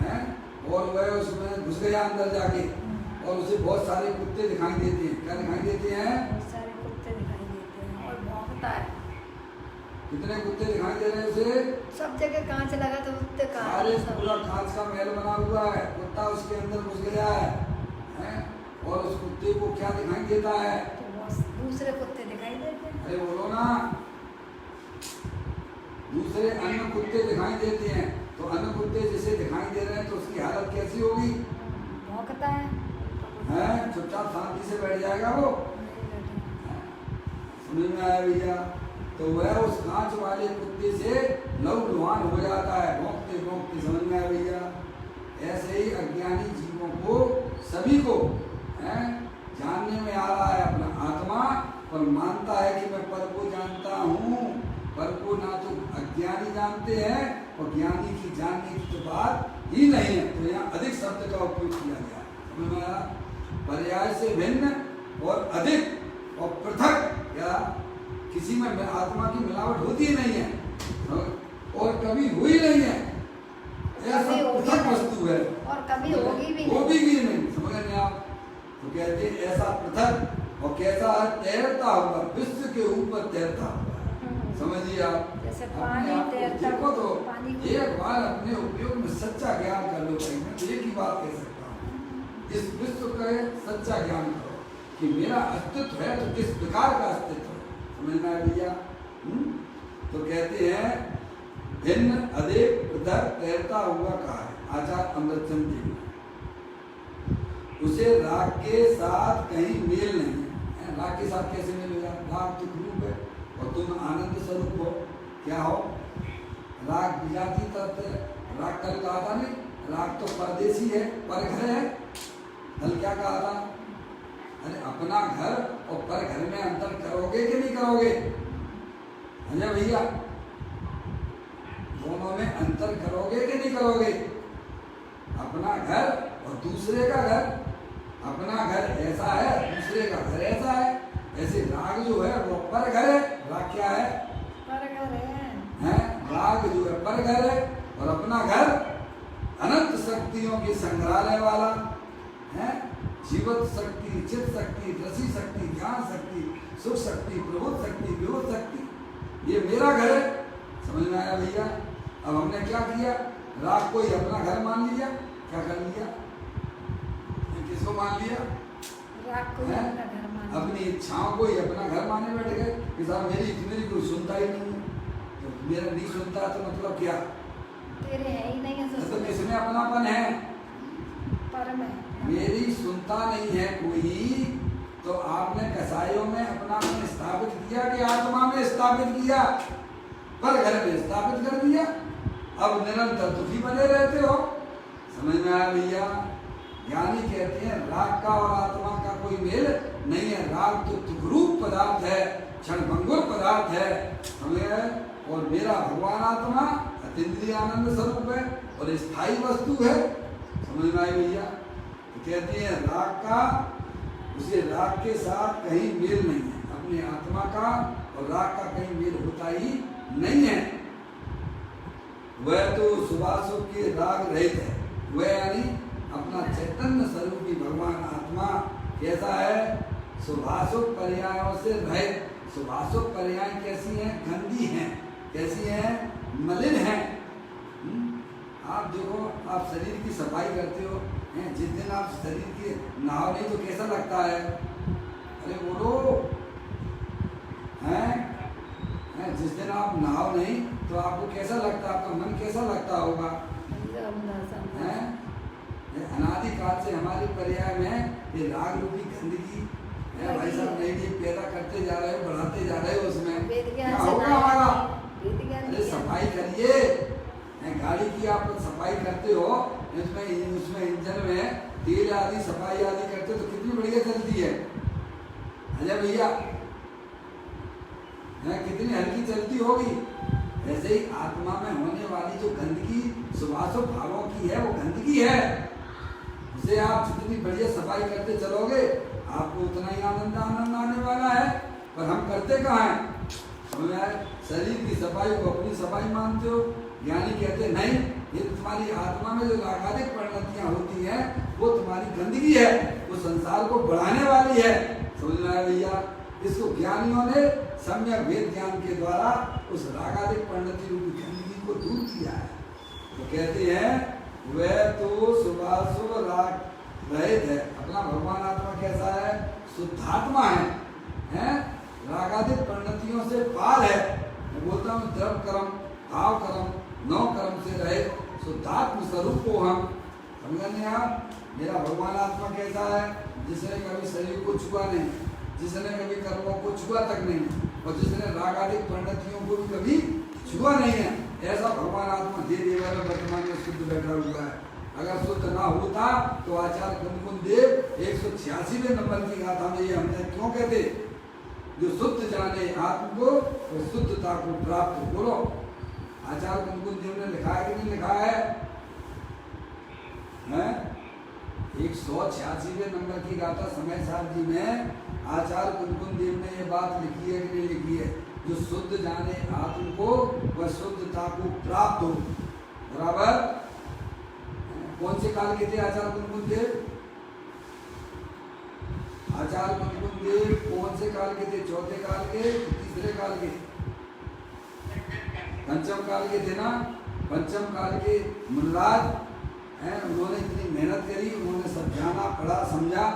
है, और वह उसमें घुस गया अंदर जाके, और उसे बहुत सारे कुत्ते दिखाई देते हैं। क्या दिखाई देते हैं? बहुत सारे कुत्ते दिखाई देते हैं और भौंकता है। कितने कुत्ते दिखाई दे रहे हैं उसे? सब जगह कांच लगा तो कुत्ते कहाँ? पूरा कांच का महल बना हुआ है, कुत्ता उसके अंदर घुस गया है, और उस कुत्ते को क्या दिखाई देता है? तो दूसरे कुत्ते दिखाई देते हैं। अरे बोलो ना, दूसरे अन्य कुत्ते दिखाई देते हैं, तो अन्य कुत्ते जिसे दिखाई दे रहे हैं तो उसकी हालत कैसी होगी? भौंकता है, चुपचाप शांति से बैठ जाएगा वो। समझ में आया भैया? तो वह उस कांच वाले कुत्ते से लहूलुहान हो जाता है, भौंकते भौंकते। समझ में आया भैया? ऐसे ही अज्ञानी जीवों को सभी को जानने में आ रहा है अपना आत्मा, पर मानता है कि मैं पर को जानता हूँ। पर को ना तो अज्ञानी जानते हैं, और ज्ञानी की जानने की तो बात ही नहीं है। तो यहाँ अधिक शब्द का उपयोग किया गया। समझ में आया? पर्याय से भिन्न और अधिक और पृथक, या किसी में आत्मा की मिलावट होती ही नहीं है और कभी हुई नहीं है। पृथक और कैसा है, तैरता हुआ, विश्व के ऊपर तैरता हुआ। समझिए आप, जैसे अपने पानी आप को तैरता देखो तो पानी एक बार अपने उपयोग में सच्चा ज्ञान कर लो भाई। मैं तो एक ही बात कह सकता हूँ, इस विश्व का सच्चा ज्ञान करो कि मेरा अस्तित्व है तो किस प्रकार का अस्तित्व है, समझ में आया भैया। तो कहते हैं भिन्न अधिक पृथक तैरता हुआ कहा है आचार्य अमृतचंद जी ने। उसे राग के साथ कहीं मेल नहीं है। राग के साथ कैसे मेल होगा? राग तो रूप है और तुम आनंद स्वरूप हो। क्या हो? राग विजाती तत्व है। राग कल कहा था नहीं, राग तो परदेसी है, पर घर है। कल क्या कहा था? अरे अपना घर और पर घर में अंतर करोगे कि नहीं करोगे? अजय भैया, दोनों में अंतर करोगे कि नहीं करोगे? अपना घर और दूसरे का घर। अपना घर ऐसा है, दूसरे का घर ऐसा है। ऐसे राग जो है वो पर घर है। राग क्या है? पर घर है। राग जो है पर घर है और अपना घर अनंत शक्तियों के संग्रहालय वाला है। जीवत शक्ति, चित शक्ति, रसी शक्ति, ज्ञान शक्ति, सुख शक्ति, प्रबुद्ध शक्ति, विभुत शक्ति, ये मेरा घर है। समझ में आया भैया? अब हमने क्या किया? राग को ही अपना घर मान लिया। क्या कर लिया? किसको मान लिया? राग को ही अपना घर मान। अपनी इच्छाओं को ही अपना घर मानने बैठ गए कि साहब मेरी कोई सुनता ही नहीं है। तो मेरा नहीं सुनता तो मतलब क्या? तेरे है ही नहीं है तो किसमें अपनापन है? पर में। मेरी सुनता नहीं है कोई, तो आपने कसाईयों में अपनापन स्थापित किया कि आत्मा में स्थापित किया? पर घर में स्थापित कर दिया। अब निरंतर दुखी बने रहते हो। समझ में आया भैया? ज्ञानी कहते हैं राग का और आत्मा का कोई मेल नहीं है। राग तो तुकरूप पदार्थ है, क्षणभंगुर पदार्थ है, समझे? और मेरा भगवान आत्मा अतीन्द्रिय आनंद स्वरूप है और स्थायी वस्तु है। समझ में आई भैया? तो कहते हैं राग का, उसे राग के साथ कहीं मेल नहीं है। अपने आत्मा का और राग का कहीं मेल होता ही नहीं है। वह तो सुभाषुभ के राग रहित है। वह यानी अपना चैतन्य स्वरूपी भगवान आत्मा कैसा है? सुभाषुभ पर्यायों से रहित। सुभाषुभ पर्याय कैसी हैं? गंदी हैं। कैसी हैं? मलिन हैं। आप देखो, आप शरीर की सफाई करते हो, जिस दिन आप शरीर की नहाओ नहीं तो कैसा लगता है? अरे बोलो, हैं? जिस दिन आप नहाओ नहीं तो आपको कैसा लगता है? आपका मन कैसा लगता होगा? अनादिकाल से हमारे पर्याय में ये राग रूपी गंदगी है भाई साहब, नहीं पैदा करते जा रहे हो, बढ़ाते जा रहे हो। उसमें क्या होगा हमारा? अरे सफाई करिए। गाड़ी की आप सफाई करते हो, उसमें इंजन में तेल आदि सफाई आदि करते हो तो कितनी बढ़िया चलती है। अजय भैया, कितनी हल्की चलती होगी। ऐसे ही आत्मा में होने वाली जो गंदगी सुभाषुभ भावों की है, वो गंदगी है। उसे आप जितनी बढ़िया सफाई करते चलोगे आपको उतना ही आनंद आने वाला है। पर हम करते कहाँ हैं? शरीर की सफाई को अपनी सफाई मानते हो। ज्ञानी कहते नहीं, ये तुम्हारी आत्मा में जो रागादिक परिणतियां होती हैं वो तुम्हारी गंदगी है, वो संसार को बढ़ाने वाली है। समझ में आया भैया? इसको ज्ञानियों ने सम्यक वेद ज्ञान के द्वारा उस रागादिक परिणति रूपी गंदगी को दूर किया है। तो कहते हैं वह तो शुभाशुभ राग रहित है। अपना भगवान आत्मा कैसा है? शुद्धात्मा है? रागादिक परिणतियों से पार है। मैं बोलता हूँ द्रव कर्म, भाव कर्म, नौ कर्म से रहे शुद्धात्म स्वरूप को हम समझने। आप मेरा भगवान आत्मा कैसा है? जिसने कभी शरीर को छुआ नहीं, जिसने कभी कर्मों को छुआ तक नहीं, और जिसने रागादिक परिणतियों को भी कभी छुआ नहीं है, ऐसा भगवान आत्मा धीरे धीरे वर्तमान में शुद्ध बैठा हुआ है। अगर शुद्ध ना होता तो आचार्य कुंदकुंद देव 186वें नंबर की गाथा में ये हमने क्यों कहते? जो शुद्ध जाने आत्म को और शुद्धता को प्राप्त। बोलो, आचार्य कुंदकुंद देव ने लिखा है कि नहीं लिखा है? 186वें नंबर की गाथा समय साहब जी में आचार्य कुंदकुंद देव ने ये बात लिखी है कि नहीं लिखी है? जो शुद्ध जाने आत्म को वह शुद्धता को प्राप्त हो। बराबर? कौन से काल के थे आचार्य कुंदकुंद देव? आचार्य गुरुदेव कौन से काल के थे? चौथे काल के, तीसरे काल के? पंचम काल के थे ना। पंचम काल के मुनिराज हैं, उन्होंने इतनी मेहनत करी, उन्होंने सब जाना, पढ़ा, समझा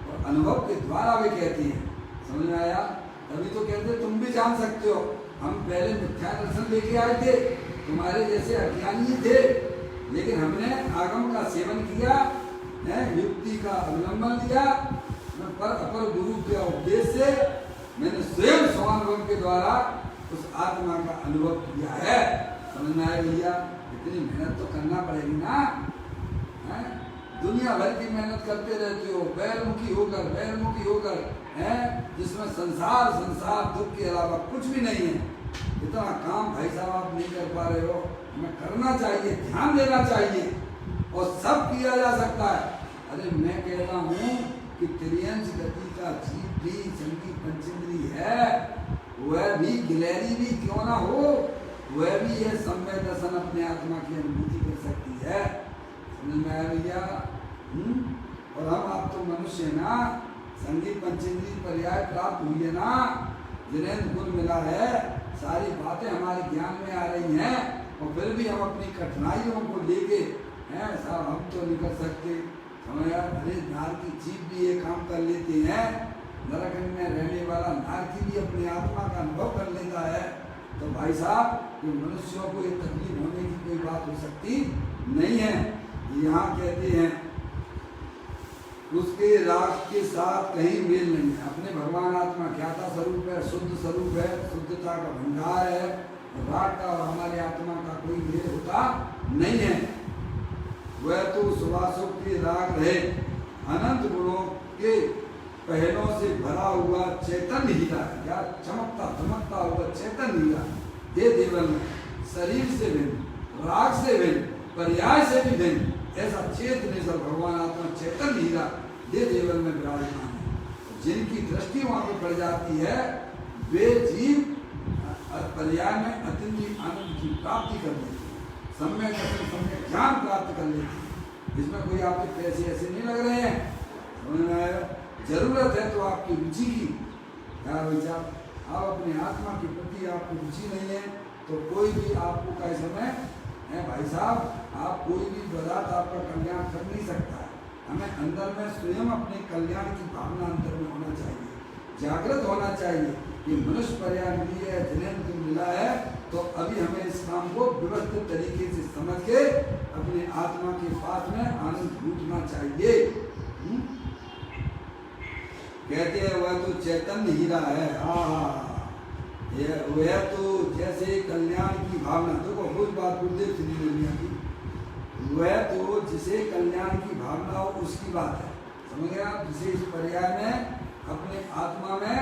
और अनुभव के द्वारा वे कहती हैं। समझ में आया? तभी तो कहते तुम भी जान सकते हो। हम पहले मिथ्या दर्शन लेके आए थे, तुम्हारे जैसे अज्ञानी थे, लेकिन हमने आगम का सेवन किया है, युक्ति का अवलंबन लिया, पर अपर गुरु के उपदेश से मैंने स्वयं स्वानुभव के द्वारा उस आत्मा का अनुभव किया है। समझ में आया भैया? इतनी मेहनत तो करना पड़ेगी ना। है? दुनिया भर की मेहनत करते रहते हो, बैरमुखी होकर है, जिसमें संसार दुख के अलावा कुछ भी नहीं है। इतना काम भाई साहब आप नहीं कर पा रहे हो, हमें करना चाहिए, ध्यान देना चाहिए और सब किया जा सकता है। अरे मैं कहता हूँ कि त्रियंश गति का जीव भी संगीत पंचेंद्री है, वह भी गिलहरी भी क्यों ना हो, वह भी यह सम्यक दर्शन अपने आत्मा की अनुभूति कर सकती है। समझ में आया भैया? और हम आप तो मनुष्य है ना, संगीत पंचेंद्री पर्याय प्राप्त हुई है ना, जिन्हें गुण मिला है, सारी बातें हमारे ज्ञान में आ रही हैं, और फिर भी हम अपनी कठिनाइयों को लेके हैं साहब हम तो नहीं कर सकते। समझ? अरे नार की जीव भी ये काम कर लेते हैं, नरकंड में रहने वाला नारकी भी अपनी आत्मा का अनुभव कर लेता है। तो भाई साहब ये मनुष्यों को ये तकलीफ होने की कोई बात हो सकती नहीं है। यहाँ कहते हैं उसके राग के साथ कहीं मेल नहीं है। अपने भगवान आत्मा ज्ञाता स्वरूप है, शुद्ध स्वरूप है, शुद्धता का भंडार है, राग का और हमारे आत्मा का कोई मेल होता नहीं है। वह तो सुभाषुभ के राग रहे, अनंत गुणों के पहलों से भरा हुआ चैतन्य हीरा, या चमकता हुआ चैतन्य हीरा, दे देवल में शरीर से भिन्न, राग से भिन्न, पर्याय से भी भिन्न, ऐसा चेतन सब भगवान आत्मा चैतन्य हीरा दे देवल में विराजमान है। जिनकी दृष्टि वहां पर पड़ जाती है, वे जीव पर्याय में अतिथि आनंद की प्राप्ति कर लेते हैं, सम्यक ज्ञान प्राप्त कर लेते हैं। इसमें कोई आपके पैसे ऐसे नहीं लग रहे हैं। समझ में आया? जरूरत है तो आपकी रुचि की, क्या विचार? आप अपने आत्मा के प्रति आपको रुचि नहीं है तो कोई भी आपको कह समय है भाई साहब, आप कोई भी पदार्थ आपका कल्याण कर नहीं सकता है। हमें अंदर में स्वयं अपने कल्याण की भावना अंदर में होना चाहिए, जागृत होना चाहिए कि मनुष्य पर्याय मिली है, जिन्हें मिला है, तो अभी हमें इस काम को व्यवस्थित तरीके से समझ के अपने आत्मा के पास में आनंद लूटना चाहिए। कहते हैं वह तो चैतन्य हीरा है। वह तो जैसे कल्याण की भावना, देखो कुछ बात गुरुदेव श्री दुनिया की, वह तो जिसे कल्याण की भावना हो उसकी बात है। समझ गए आप? जिसे इस पर्याय में अपने आत्मा में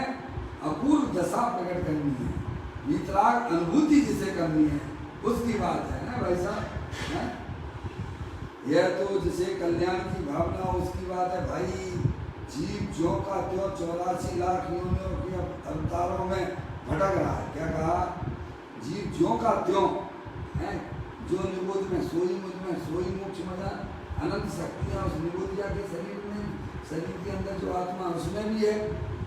अपूर्व दशा प्रकट करनी है, वितराग अनुभूति जिसे करनी है, उसकी बात है ना भाई साहब। यह तो जिसे कल्याण की भावना हो उसकी बात है। भाई जीव ज्यों का त्यों 84 लाख योनियों के अवतारों में भटक रहा है। क्या कहा? जीव ज्यों का त्यों है, जो निबोध में सोई मुझ में, सोई मोक्ष मजा, अनंत शक्तियाँ उस निबोधिया के शरीर में, शरीर के अंदर जो आत्मा उसमें भी है।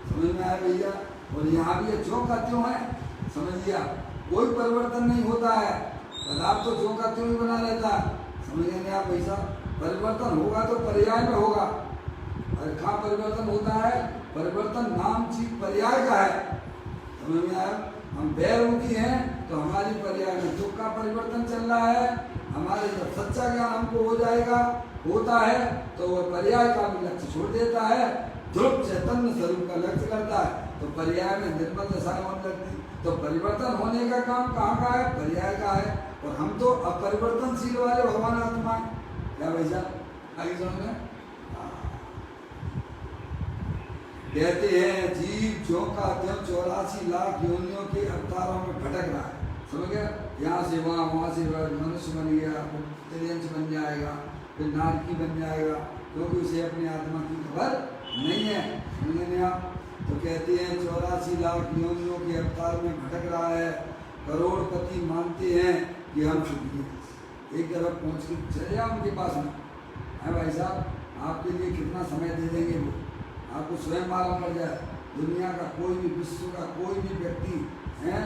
समझ में आया भैया? और यहाँ भी ज्यों का त्यों है। समझ लिया? कोई परिवर्तन नहीं होता है, पदार्थ तो ज्यों का त्यों ही बना रहता है। समझ गए आप भैया? परिवर्तन होगा तो पर्याय में होगा। और कहाँ परिवर्तन होता है? परिवर्तन नाम चीज पर्याय का है। समझ में आया? हम बैरमुखी हैं तो हमारी पर्याय में दुख का परिवर्तन चल रहा है। हमारे जब सच्चा ज्ञान हमको हो जाएगा, होता है, तो वह पर्याय का भी लक्ष्य छोड़ देता है, ध्रुव चैतन्य स्वरूप का लक्ष्य करता है, तो पर्याय में निर्मल दशा होने लगती। तो परिवर्तन होने का काम कहाँ का है? पर्याय का है। और हम तो अपरिवर्तनशील वाले भगवान आत्मा है। क्या भैया आगे समझ में? कहते हैं जीव ज्यों का त्यों 84 लाख योनियों के अवतारों में भटक रहा है। समझ गया? यहाँ से वहाँ से मनुष्य बन गया, फिर त्रियंश बन जाएगा, फिर नारकी बन जाएगा, क्योंकि उसे अपनी आत्मा की खबर नहीं है। समझे आप? तो कहते हैं 84 लाख योनियों के अवतार में भटक रहा है। करोड़पति मानते हैं कि हम सुखी हैं। एक जगह पहुँच के चले जाओ उनके पास में, है भाई साहब आपके लिए कितना समय दे देंगे वो, आपको स्वयं मालूम पड़ जाए। दुनिया का कोई भी, विश्व का कोई भी व्यक्ति है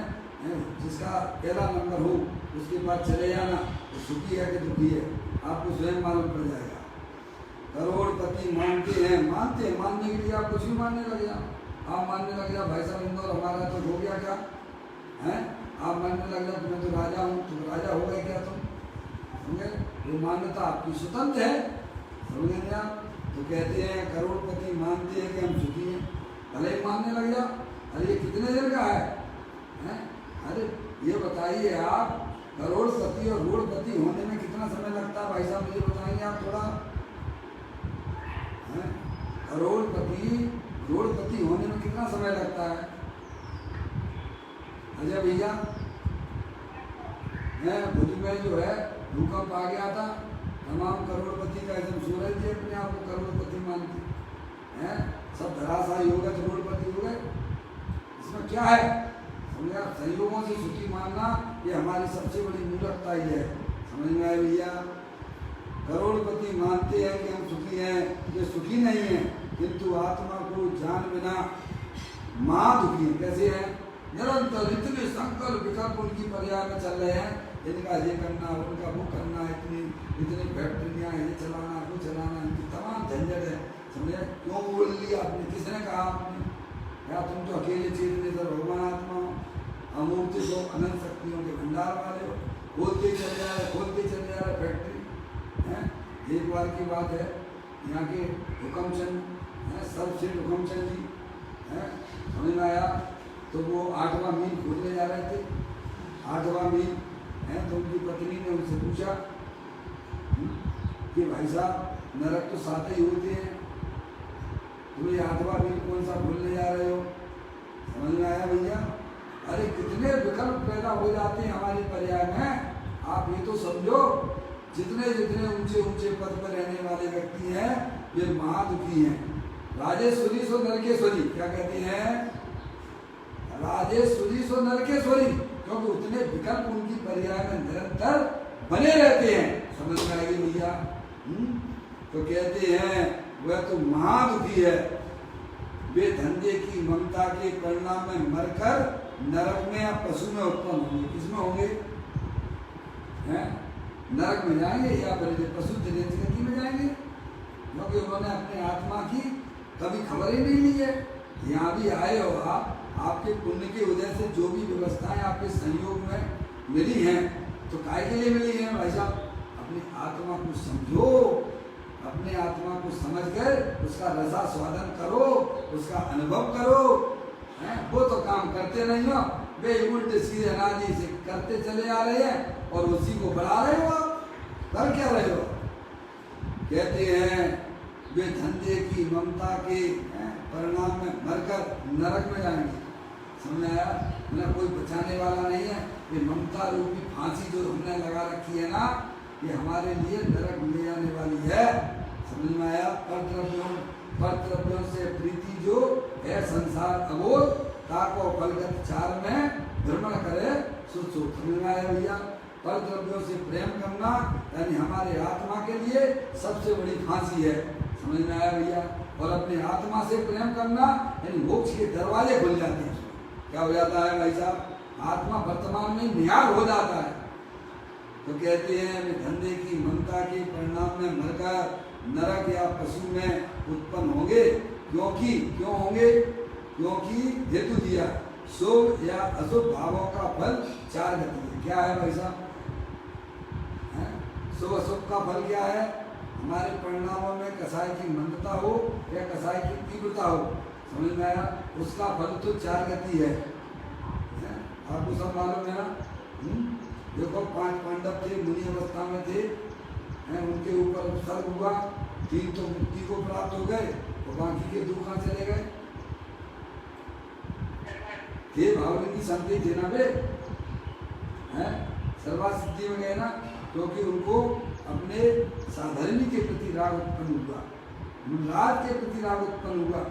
जिसका पहला नंबर हो उसके पास चले जाना, तो सुखी है कि दुखी है आपको स्वयं मालूम पड़ जाएगा। करोड़पति मानते हैं, मानने के लिए आप कुछ भी मानने लग जाओ। आप मानने लग जाओ भाई साहब इंदौर हमारा तो हो गया क्या है, आप मानने लग जाओ मैं तो राजा हूँ, तो राजा हो गए क्या तुम, समझे? वो मान्यता आपकी स्वतंत्र है, समझेंगे आप? तो कहते हैं करोड़पति मानते हैं कि हम सुखी हैं, भले ही मानने लग जाओ। अरे ये कितने दिन का है? अरे ये बताइए आप, करोड़पति और रोड़पति होने में कितना समय लगता है भाई साहब, मुझे बताइए आप थोड़ा। करोड़पति रोड़पति होने में कितना समय लगता है? अजय भैया भुज में जो है भूकंप आ गया था, तमाम करोड़पति का एकदम सूरज जी अपने आप को करोड़पति मानते हैं, सब धराशायी हो गए, करोड़पति हो गए। इसमें क्या है? समझे? संयोगों से सुखी मानना ये हमारी सबसे बड़ी मूर्खता ही है, समझ में आए भैया? करोड़पति मानते हैं कि हम सुखी हैं, ये सुखी नहीं है, किंतु आत्मा को जान बिना दुखी है। कैसे है? निरंतर इतने संकल्प विकल्प उनकी पर्याय में चल रहे हैं, इनका ये करना, उनका वो करना, इतनी फैक्ट्रियाँ, ये चलाना, वो चलाना, इनकी तमाम झंझट है। समझे? क्यों बोल लिया आपने? किसने कहा आपने? या तुम तो अकेले चेतनेश्वर भगवान आत्मा हो, अमूर्त हो, अनंत शक्तियों के भंडार वाले हो, खोलते चले जा रहे फैक्ट्री है। एक बार की बात है, यहाँ के हुकमचंद सर्वश्रेष्ठ हुकमचंद जी है, समझ में आया? तो वो 8वां मील खोजने जा रहे थे, 8वां मील है। तो उनकी पत्नी ने उनसे पूछा कि भाई साहब नरक तो 7 ही होते हैं, तुम ये 8वां मील कौन सा भूलने जा रहे हो? समझ में आया भैया? अरे कितने विकल्प पैदा हो जाते हैं हमारे पर्याय में, आप ये तो समझो जितने जितने ऊंचे ऊंचे पद पर रहने वाले व्यक्ति हैं वे महादुखी हैं। राजेश्वरी सो नरकेश्वरी, क्या कहते हैं? राजेश्वरी सो नरकेश्वरी, क्योंकि उतने विकल्प उनकी पर्याय में निरंतर बने रहते हैं। समझ में आएगी भैया? तो कहते हैं वह तो महादुखी है, वे धंधे की ममता के परिणाम में मरकर नरक में या पशु में उत्पन्न होंगे। किसमें होंगे? नरक में जाएंगे या फिर पशु गति में जाएंगे, क्योंकि उन्होंने अपने आत्मा की कभी खबर ही नहीं ली है। यहाँ भी आए हो आप, आपके पुण्य की वजह से जो भी व्यवस्थाएं आपके संयोग में मिली हैं, तो काय के लिए मिली हैं भाई साहब? अपनी आत्मा को समझो, अपने आत्मा को समझकर उसका रसा स्वादन करो, उसका अनुभव करो। वो तो काम करते नहीं हो, वे उल्टे सीधे अनादि से करते चले आ रहे हैं और उसी को बढ़ा रहे हो। आप कर क्या रहे हो? कहते हैं वे धंधे की ममता के परिणाम में मरकर नरक में जाएंगे। समझ आया? ना कोई बचाने वाला नहीं है। ये ममता रूपी फांसी जो हमने लगा रखी है ना, ये हमारे लिए नरक ले जाने वाली है। समझ में आया? परद्रव्यों से प्रीति जो है संसार अबोध, ताको फलगत चार में भ्रमण करे सुसु। समझ में आया भैया? परद्रव्यों से प्रेम करना यानी हमारे आत्मा के लिए सबसे बड़ी फांसी है। समझ में आया भैया? और अपने आत्मा से प्रेम करना यानी मोक्ष के दरवाजे खुल जाते हैं। क्या हो जाता है भाई साहब? आत्मा वर्तमान में निहाल हो जाता है। तो कहते हैं वे धंधे की ममता के परिणाम में मरकर नरक या पशु में उत्पन्न होंगे। क्यों होंगे? क्योंकि हेतु दिया शुभ या अशुभ भावों का फल 4 गति है। क्या है भाई साहब? शुभ अशुभ का फल क्या है? हमारे परिणामों में कसाई की मंदता हो या कसाई की तीव्रता हो। समझ में आया? उसका फल तो 4 गति है। आपको सब मालूम है ना? देखो 5 पांडव थे, मुनि अवस्था में थे, उनके ऊपर उपसर्ग हुआ, 3 तो मुक्ति को प्राप्त हो गए, तो बाकी के 2 कहाँ चले गए? थे भावलिंगी संदेह थे ना वे, सर्वासिद्धि में गए ना, क्योंकि उनको अपने साधर्मी के प्रति राग उत्पन्न हुआ, राज के प्रति राग उत्पन्न हुआ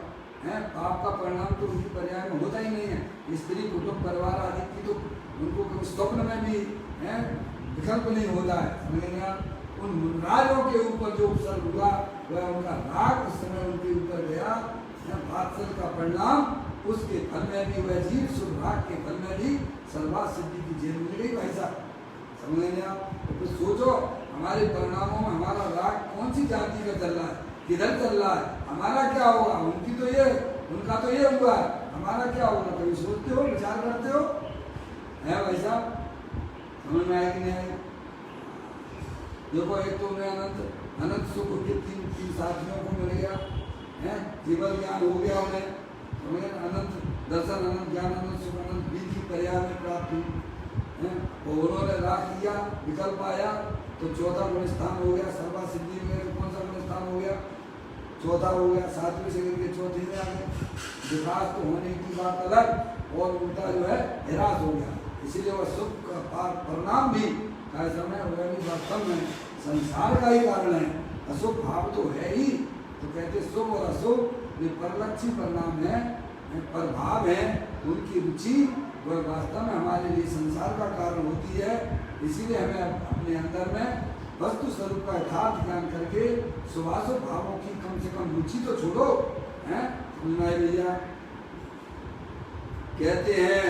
है। पाप का परिणाम तो उनकी पर्याय में होता ही नहीं है। स्त्री कुटुंब परिवार आदि की तो उनको कभी स्वप्न में भी विकल्प नहीं होता है। समझेंगे? उन मुनराजों के ऊपर जो उपसर्ग हुआ वह उनका राग उस समय उनके ऊपर गया। वात्सल्य का परिणाम उसके फल में भी वह जीव शुभ राग के फल में भी सर्वात सिद्धि की जेल मिल गई भाई साहब। समझ लेंगे आप। तो फिर सोचो हमारे परिणामों में हमारा राग कौन सी जाति का चल रहा है, किधर चल रहा है, हमारा क्या होगा। उनकी तो ये, उनका तो ये हुआ है, हमारा क्या होगा। कभी सोचते हो, विचार करते हो है भाई साहब। समझ में आया कि नहीं आया। देखो एक तो उन्हें अनंत सुख के तीन साथियों को मिल गया है, केवल ज्ञान हो गया उन्हें, अनंत दर्शन, अनंत ज्ञान, अनंत सुख, अनंत बीज की पर्याय में प्राप्त हुई है। और उन्होंने राग किया, विकल्प आया तो चौथा गुण स्थान हो गया। सर्वा सिद्धि में तो कौन सा गुण स्थान हो गया, चौथा हो गया। सातवीं से करके चौथे में आ गए। विकास तो होने की बात अलग और उल्टा जो है निराश हो गया। इसीलिए वह सुख का परिणाम भी समय वह भी वास्तव में संसार का ही कारण है। अशुभ भाव तो है ही, तो कहते शुभ और अशुभ ये परलक्षी परिणाम है, प्रभाव है, उनकी रुचि वह वास्तव में हमारे लिए संसार का कारण होती है। इसीलिए हमें अपने अंदर में वस्तु स्वरूप का यथार्थ ज्ञान करके शुभाशुभ भावों की कम से कम रुचि तो छोड़ो है भैया। कहते हैं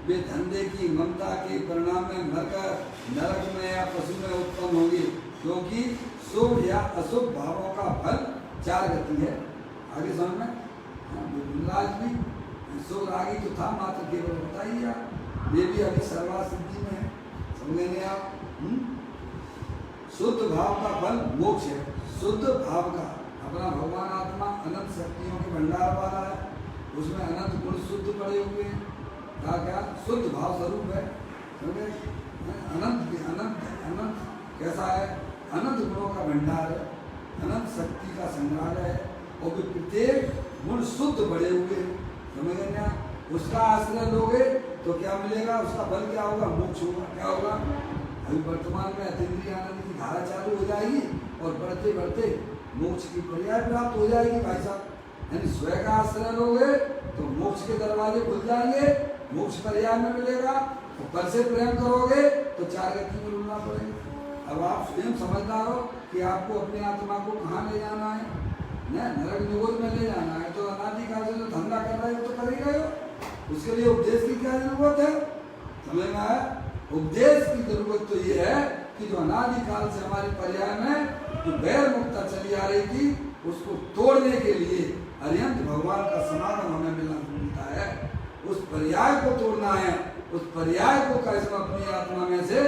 वे धंधे की ममता के परिणाम में मरकर नरक में या पशु में उत्पन्न होगी, क्योंकि शुभ या अशुभ भावों का फल चार गति है। आगे समझ में राज भी शुभ रागी तो था मात्र, केवल बताइए आप, ये भी अभी सर्वा सिद्धि में है। समझेंगे आप। शुद्ध भाव का फल मोक्ष है। शुद्ध भाव का अपना भगवान आत्मा अनंत शक्तियों के भंडार वाला है, उसमें अनंत गुण शुद्ध पड़े हुए हैं। क्या शुद्ध भाव स्वरूप है। अनंत अनंत अनंत कैसा है, अनंत गुणों का भंडार है, अनंत शक्ति का संग्रहालय है और भी प्रत्येक गुण शुद्ध बड़े हुए हैं। समझ ना। उसका आश्रय लोगे तो क्या मिलेगा, उसका फल क्या होगा, मोक्ष होगा। क्या होगा, अभी वर्तमान में अतीन्द्रिय आनंद की धारा चालू हो जाएगी और बढ़ते बढ़ते मोक्ष की पर्याय प्राप्त हो जाएगी भाई साहब। यानी स्वयं का आश्रय लोगे तो मोक्ष के दरवाजे खुल जाएंगे, मोक्ष पर्याय में मिलेगा। और पर से प्रेम करोगे तो चार गति में रुकना पड़ेगा। अब आप स्वयं समझदार हो कि आपको अपने आत्मा को कहाँ ले जाना है, नरक निगोद में ले जाना है। तो अनादिकाल से जो धंधा कर रहे हो तो कर ही रहे हो, उसके लिए उपदेश की क्या जरूरत है। समझ में आया। उपदेश की जरूरत तो ये है कि जो अनादिकाल से हमारे पर्याय में जो गैर मुक्ता चली आ रही थी, उसको तोड़ने के लिए अरिहंत भगवान का समागम हमें मिलता है। उस पर्याय को तोड़ना है। उस पर्याय को कैसे अपनी आत्मा में से,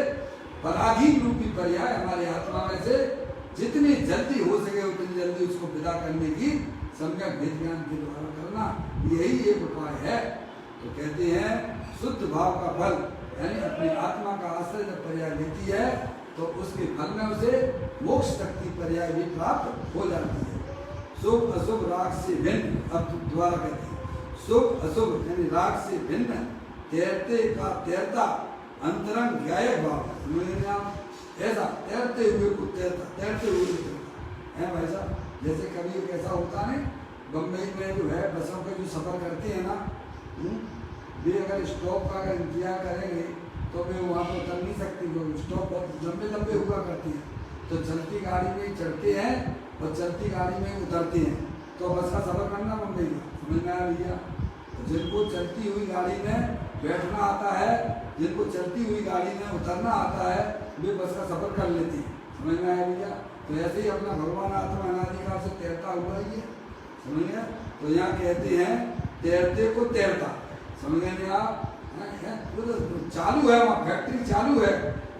पराधीन रूपी पर्याय हमारी आत्मा में से जितनी जल्दी हो सके उतनी जल्दी उसको विदा करने की सम्यक भेद ज्ञान के द्वारा करना, यही एक उपाय है। तो कहते हैं शुद्ध भाव का फल, यानी अपनी आत्मा का आश्रय जब पर्याय लेती है तो उसके फल में उसे मोक्ष तक की पर्याय भी प्राप्त हो जाती है। शुभ अशुभ राग से भिन्न, अब द्वारा कहते हैं शुभ अशुभ यानी राग से भिन्न तैरते का तैरता अंतरंग ज्ञायक भाव। ऐसा तैरते हुए को तैरता, तैरते हुए तैरता है भाई साहब। जैसे कभी एक ऐसा होता है बम्बई में जो है बसों के जो सफ़र करते हैं ना, वे अगर स्टॉप का अगर इंतजार करेंगे तो वे वहाँ पर उतर नहीं सकती, क्योंकि स्टॉप बहुत लंबे लंबे हुआ करती हैं। तो चलती गाड़ी में चढ़ते हैं और चलती गाड़ी में उतरते हैं, तो बस का सफ़र करना बम्बई का। समझ में आया भैया। तो जिनको चलती हुई गाड़ी में बैठना आता है, जिनको चलती हुई गाड़ी में उतरना आता है, वे बस का सफ़र कर लेते हैं। समझ में आया भैया। तो ऐसे ही अपना भगवान आत्मा अनादिकाल से तैरता हुआ ही है। समझिए। तो यहाँ कहते हैं तैरते को तैरता। समझेंगे आप। चालू है, वहाँ फैक्ट्री चालू है,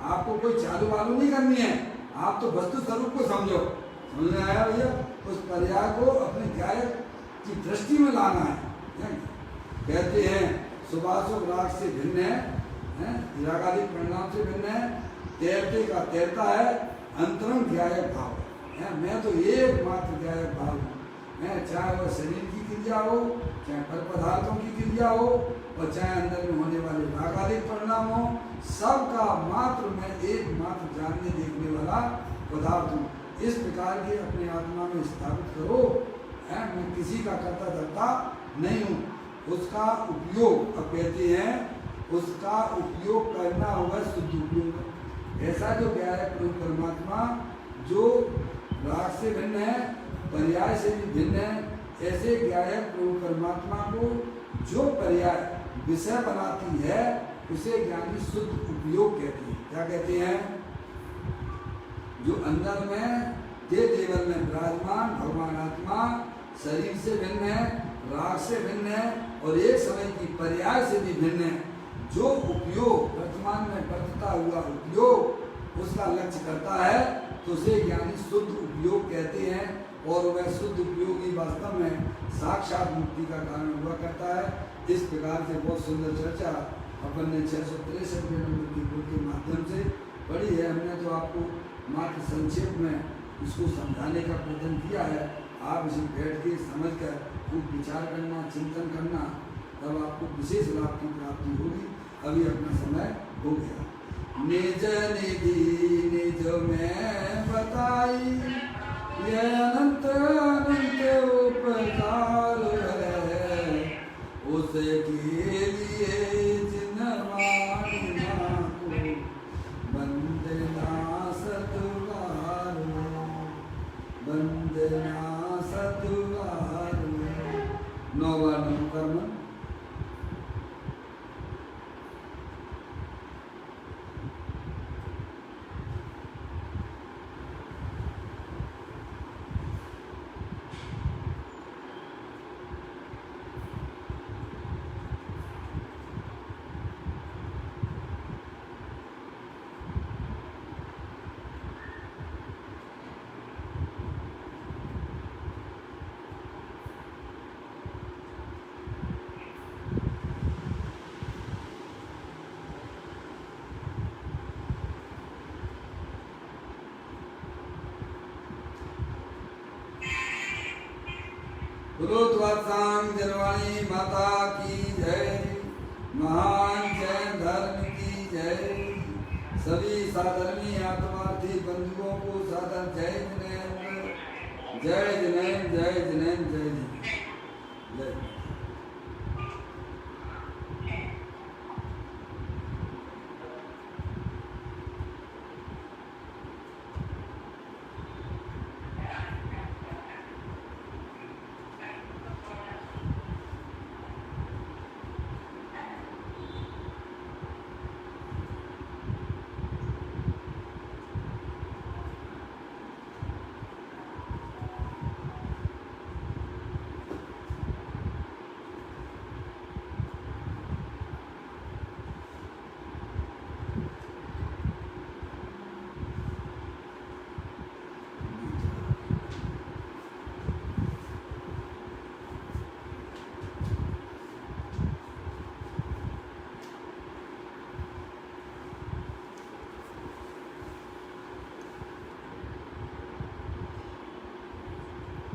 आपको कोई चालू वालू नहीं करनी है, आप तो वस्तु स्वरूप को समझो। समझ में आया भैया। उस पर्याय को अपने गायक की दृष्टि में लाना है। कहते हैं शुभाशुभ राग से भिन्न है, रागादि परिणाम से भिन्न है। तैरते का तैरता है अंतरंग ज्ञायक भाव है। मैं तो एकमात्र ज्ञायक भाव हूँ, चाहे वह शरीर की क्रिया हो, चाहे फल पदार्थों की क्रिया हो, और चाहे अंदर में होने वाले रागादिक परिणाम हो, सबका मात्र मैं एकमात्र जानने देखने वाला पदार्थ हूँ। इस प्रकार के अपने आत्मा में स्थापित करो। मैं किसी का करता धरता नहीं हूँ। उसका उपयोग, अब कहते हैं उसका उपयोग करना होगा शुद्ध उपयोग। ऐसा जो ज्ञायक रूप परमात्मा जो राग से भिन्न है, पर्याय से भी भिन्न है, ऐसे ज्ञायक रूप परमात्मा को जो पर्याय विषय बनाती है उसे ज्ञानी शुद्ध उपयोग कहते हैं। क्या कहते हैं? जो अंदर में देह देवल में विराजमान भगवान आत्मा शरीर से भिन्न है, राग से भिन्न है और एक समय की पर्याय से भी भिन्न है। जो उपयोग वर्तमान में बरतता हुआ उपयोग उसका लक्ष्य करता है तो उसे ज्ञानी शुद्ध उपयोग कहते हैं और वह शुद्ध उपयोग ही वास्तव में साक्षात मुक्ति का कारण हुआ करता है। इस प्रकार से बहुत सुंदर चर्चा अपन ने 663 नंबर की बुक के माध्यम से पढ़ी है। हमने तो आपको मात्र संक्षेप में इसको समझाने का प्रयत्न किया है। आप इसे बैठ के समझ कर खूब विचार करना, चिंतन करना, तब आपको विशेष लाभ की प्राप्ति होगी। अभी अपना समय हो गया। निज निधि निज में बताई यह अनंत अनंत उपकार है उसके लिए जिनवाणिया को वंदना सतवार वंदना सतवार। 9 बार नमो कर्म। गुरुत्वात्सांग जनवाणी माता की जय। महान जैन धर्म की जय। सभी साधर्मी आत्मार्थी बंधुओं को सादर जय जिनेन्द्र, जय जिनेन्द्र, जय जिनेन्द्र, जय जिनेन्द्र, जय।